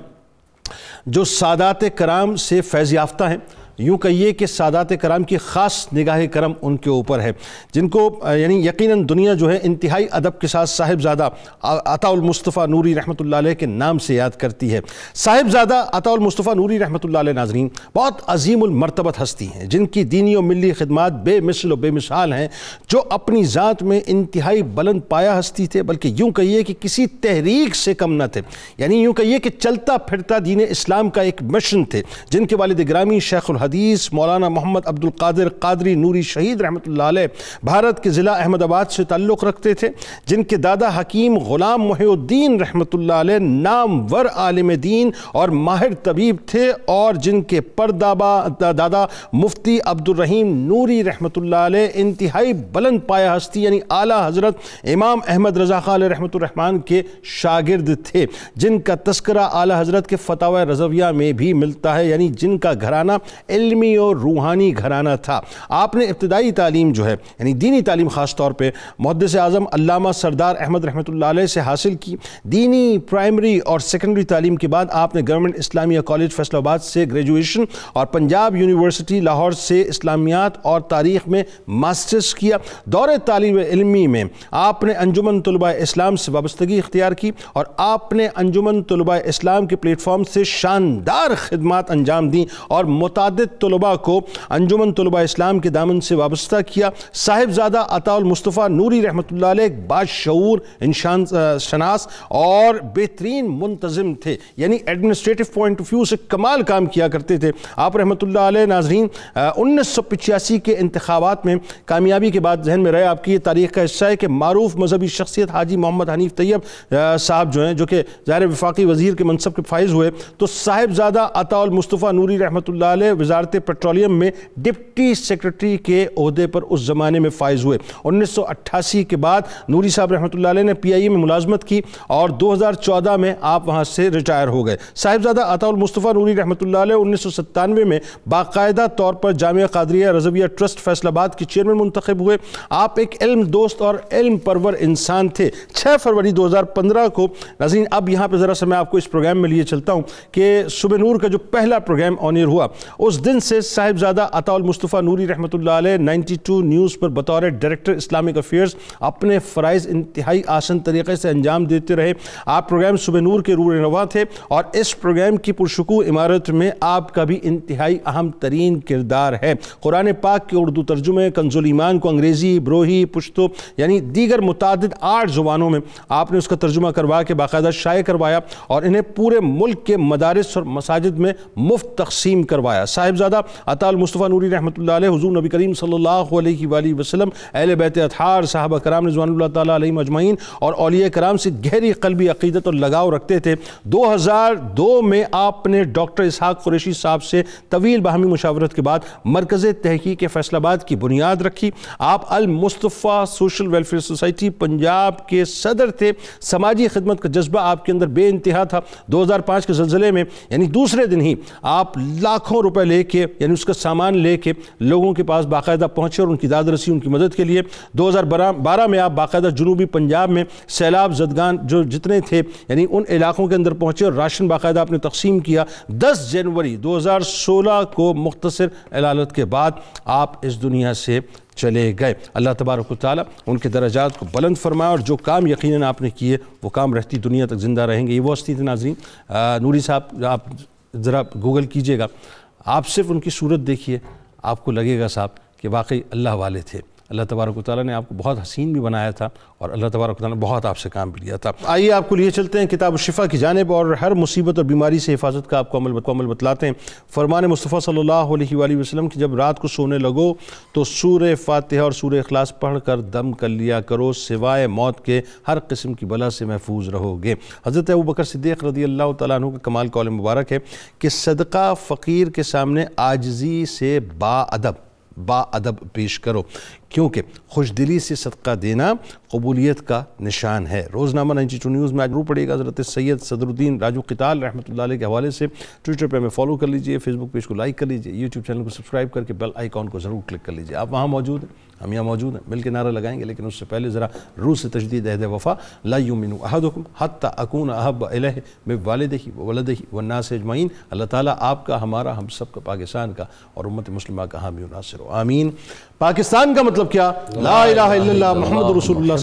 جو سادات کرام سے فیض یافتہ ہیں. یوں کہیے کہ سادات کرام کی خاص نگاہ کرم ان کے اوپر ہے، جن کو یعنی یقیناً دنیا جو ہے انتہائی ادب کے ساتھ صاحبزادہ عطا المصطفیٰ نوری رحمۃ اللہ علیہ کے نام سے یاد کرتی ہے. صاحبزادہ عطا المصطفیٰ نوری رحمۃ اللہ علیہ ناظرین بہت عظیم المرتبت ہستی ہیں، جن کی دینی و ملی خدمات بے مثل و بے مثال ہیں، جو اپنی ذات میں انتہائی بلند پایا ہستی تھے، بلکہ یوں کہیے کہ کسی تحریک سے کم نہ تھے. یعنی یوں کہیے کہ چلتا پھرتا دین اسلام کا ایک مشن تھے، جن کے والد گرامی شیخ الحدیث مولانا محمد عبد القادر قادری نوری شہید رحمۃ اللہ علیہ بھارت کے ضلع احمد آباد سے تعلق رکھتے تھے، جن کے دادا حکیم غلام محی الدین رحمۃ اللہ علیہ نامور عالم دین اور ماہر طبیب تھے، اور جن کے دادا مفتی عبد الرحیم نوری رحمۃ اللہ علیہ انتہائی بلند پایا ہستی یعنی اعلیٰ حضرت امام احمد رضا خان علیہ رحمۃ الرحمن کے شاگرد تھے، جن کا تذکرہ اعلیٰ حضرت کے فتاوی رضویہ میں بھی ملتا ہے. یعنی جن کا گھرانہ علمی اور روحانی گھرانہ تھا. آپ نے ابتدائی تعلیم جو ہے یعنی دینی تعلیم خاص طور پہ محدث اعظم علامہ سردار احمد رحمۃ اللہ علیہ سے حاصل کی. دینی پرائمری اور سیکنڈری تعلیم کے بعد آپ نے گورنمنٹ اسلامیہ کالج فیصل آباد سے گریجویشن اور پنجاب یونیورسٹی لاہور سے اسلامیات اور تاریخ میں ماسٹرز کیا. دور تعلیم علمی میں آپ نے انجمن طلباء اسلام سے وابستگی اختیار کی، اور آپ نے انجمن طلباء اسلام کے پلیٹ فارم سے شاندار خدمات انجام دیں اور متعدد طلباء کو انجمن طلباء اسلام کے دامن سے وابستہ کیا. صاحبزادہ عطا المصطفیٰ نوری رحمۃ اللہ علیہ ایک باشعور انسان شناس اور بہترین منتظم تھے، یعنی ایڈمنسٹریٹو پوائنٹ آف ویو سے کمال کام کیا کرتے تھے. آپ رحمۃ اللہ علیہ ناظرین 1985 کے انتخابات میں کامیابی کے بعد ذہن میں رہے آپ کی یہ تاریخ کا حصہ ہے کہ معروف مذہبی شخصیت حاجی محمد حنیف طیب صاحب جو ہیں، جو کہ ظاہر وفاقی وزیر کے منصب کے فائز ہوئے، تو صاحبزادہ عطا المصطفیٰ نوری رحمۃ اللہ علیہ وزارت پیٹرولیم میں ڈپٹی سیکرٹری کے عہدے پر اس زمانے میں فائز ہوئے۔ 1988 کے بعد نوری صاحب رحمۃ اللہ علیہ نے پی آئی اے میں ملازمت کی اور 2014 میں آپ وہاں سے ریٹائر ہو گئے۔ صاحبزادہ عطا المصطفیٰ نوری رحمۃ اللہ علیہ 1997 میں باقاعدہ طور پر جامعہ قادریہ رضویہ ٹرسٹ فیصل آباد کے چیئرمین منتخب ہوئے۔ آپ ایک علم دوست اور علم پرور انسان تھے۔ 6 فروری 2015 کو ناظرین اب یہاں پہ ذرا سا میں آپ کو اس پروگرام میں لیے چلتا ہوں کہ صبح نور کا جو پہلا پروگرام آن ایئر ہوا، اس دن سے صاحبزادہ عطا المصطفیٰ نوری رحمۃ اللہ علیہ 92 نیوز پر بطور ڈائریکٹر اسلامک افیئرز اپنے فرائض انتہائی آسان طریقے سے انجام دیتے رہے۔ آپ پروگرام صبح نور کے روح رواں تھے اور اس پروگرام کی پرشکوہ عمارت میں آپ کا بھی انتہائی اہم ترین کردار ہے۔ قرآن پاک کے اردو ترجمے، کنز الایمان کو انگریزی، بروہی، پشتو یعنی دیگر متعدد 8 زبانوں میں آپ نے اس کا ترجمہ کروا کے باقاعدہ شائع کروایا اور انہیں پورے ملک کے مدارس اور مساجد میں مفت تقسیم کروایا۔ صاحبزادہ عطا المصطفیٰ نوری رحمۃ اللہ علیہ حضور نبی کریم صلی اللہ علیہ وآلہ وسلم، اہل بیت اطہار، صحابہ کرام رضوان اللہ تعالیٰ علیہم اجمعین اور اولیاء کرام سے گہری قلبی عقیدت اور لگاؤ رکھتے تھے۔ 2002 میں آپ نے ڈاکٹر اسحاق قریشی صاحب سے طویل باہمی مشاورت کے بعد مرکز تحقیق فیصل آباد کی بنیاد رکھی۔ آپ المصطفیٰ سوشل ویلفیئر سوسائٹی پنجاب کے صدر تھے۔ سماجی خدمت کا جذبہ آپ کے اندر بے انتہا تھا۔ 2005 کے زلزلے میں یعنی دوسرے دن ہی آپ لاکھوں روپے لے کے یعنی اس کا سامان لے کے لوگوں کے پاس باقاعدہ پہنچے اور ان کی داد رسی ان کی مدد کے لیے۔ 2012 میں آپ باقاعدہ جنوبی پنجاب میں سیلاب زدگان جو جتنے تھے یعنی ان علاقوں کے اندر پہنچے اور راشن باقاعدہ آپ نے تقسیم کیا۔ 10 جنوری 2016 کو مختصر علالت کے بعد آپ اس دنیا سے چلے گئے۔ اللہ تبارک و تعالیٰ ان کے درجات کو بلند فرمائے اور جو کام یقیناً آپ نے کیے وہ کام رہتی دنیا تک زندہ رہیں گے۔ یہ وہ ہستی تھے ناظرین۔ نوری صاحب آپ ذرا گوگل کیجئے گا، آپ صرف ان کی صورت دیکھیے، آپ کو لگے گا صاحب کہ واقعی اللہ والے تھے۔ اللہ تبارک و تعالیٰ نے آپ کو بہت حسین بھی بنایا تھا اور اللہ تبارک و تعالیٰ نے بہت آپ سے کام بھی لیا تھا۔ آئیے آپ کو لیے چلتے ہیں کتاب الشفا کی جانب اور ہر مصیبت اور بیماری سے حفاظت کا آپ کو عمل بتلاتے ہیں۔ فرمان مصطفیٰ صلی اللہ علیہ وآلہ وسلم کہ جب رات کو سونے لگو تو سورہ فاتحہ اور سورہ اخلاص پڑھ کر دم کر لیا کرو، سوائے موت کے ہر قسم کی بلا سے محفوظ رہو گے۔ حضرت ابوبکر صدیق رضی اللہ تعالیٰ عنہ کا کمال قول مبارک ہے کہ صدقہ فقیر کے سامنے عاجزی سے با ادب پیش کرو، کیونکہ خوش دلی سے صدقہ دینا قبولیت کا نشان ہے۔ روزنامہ 92 نیوز میں آج ضرور پڑھیے گا حضرت سید صدر الدین راجو قتال رحمۃ اللہ علیہ کے حوالے سے۔ ٹویٹر پہ ہمیں فالو کر لیجئے، فیس بک پیج کو لائک کر لیجئے، یوٹیوب چینل کو سبسکرائب کر کے بیل آئیکن کو ضرور کلک کر لیجئے۔ آپ وہاں موجود ہیں، ہم یہاں موجود ہیں، مل کے نعرہ لگائیں گے، لیکن اس سے پہلے ذرا روح سے تجدید عہد وفا۔ لا یؤمن احدکم حتی اکون احب الیہ من والدہ وولدہ والناس اجمعین۔ اللہ تعالیٰ آپ کا، ہمارا، ہم سب کا، پاکستان کا اور امت مسلمہ کا حامی و ناصر ہو، آمین۔ پاکستان کا مطلب کیا؟ لا الہ الا اللہ محمد رسول اللہ۔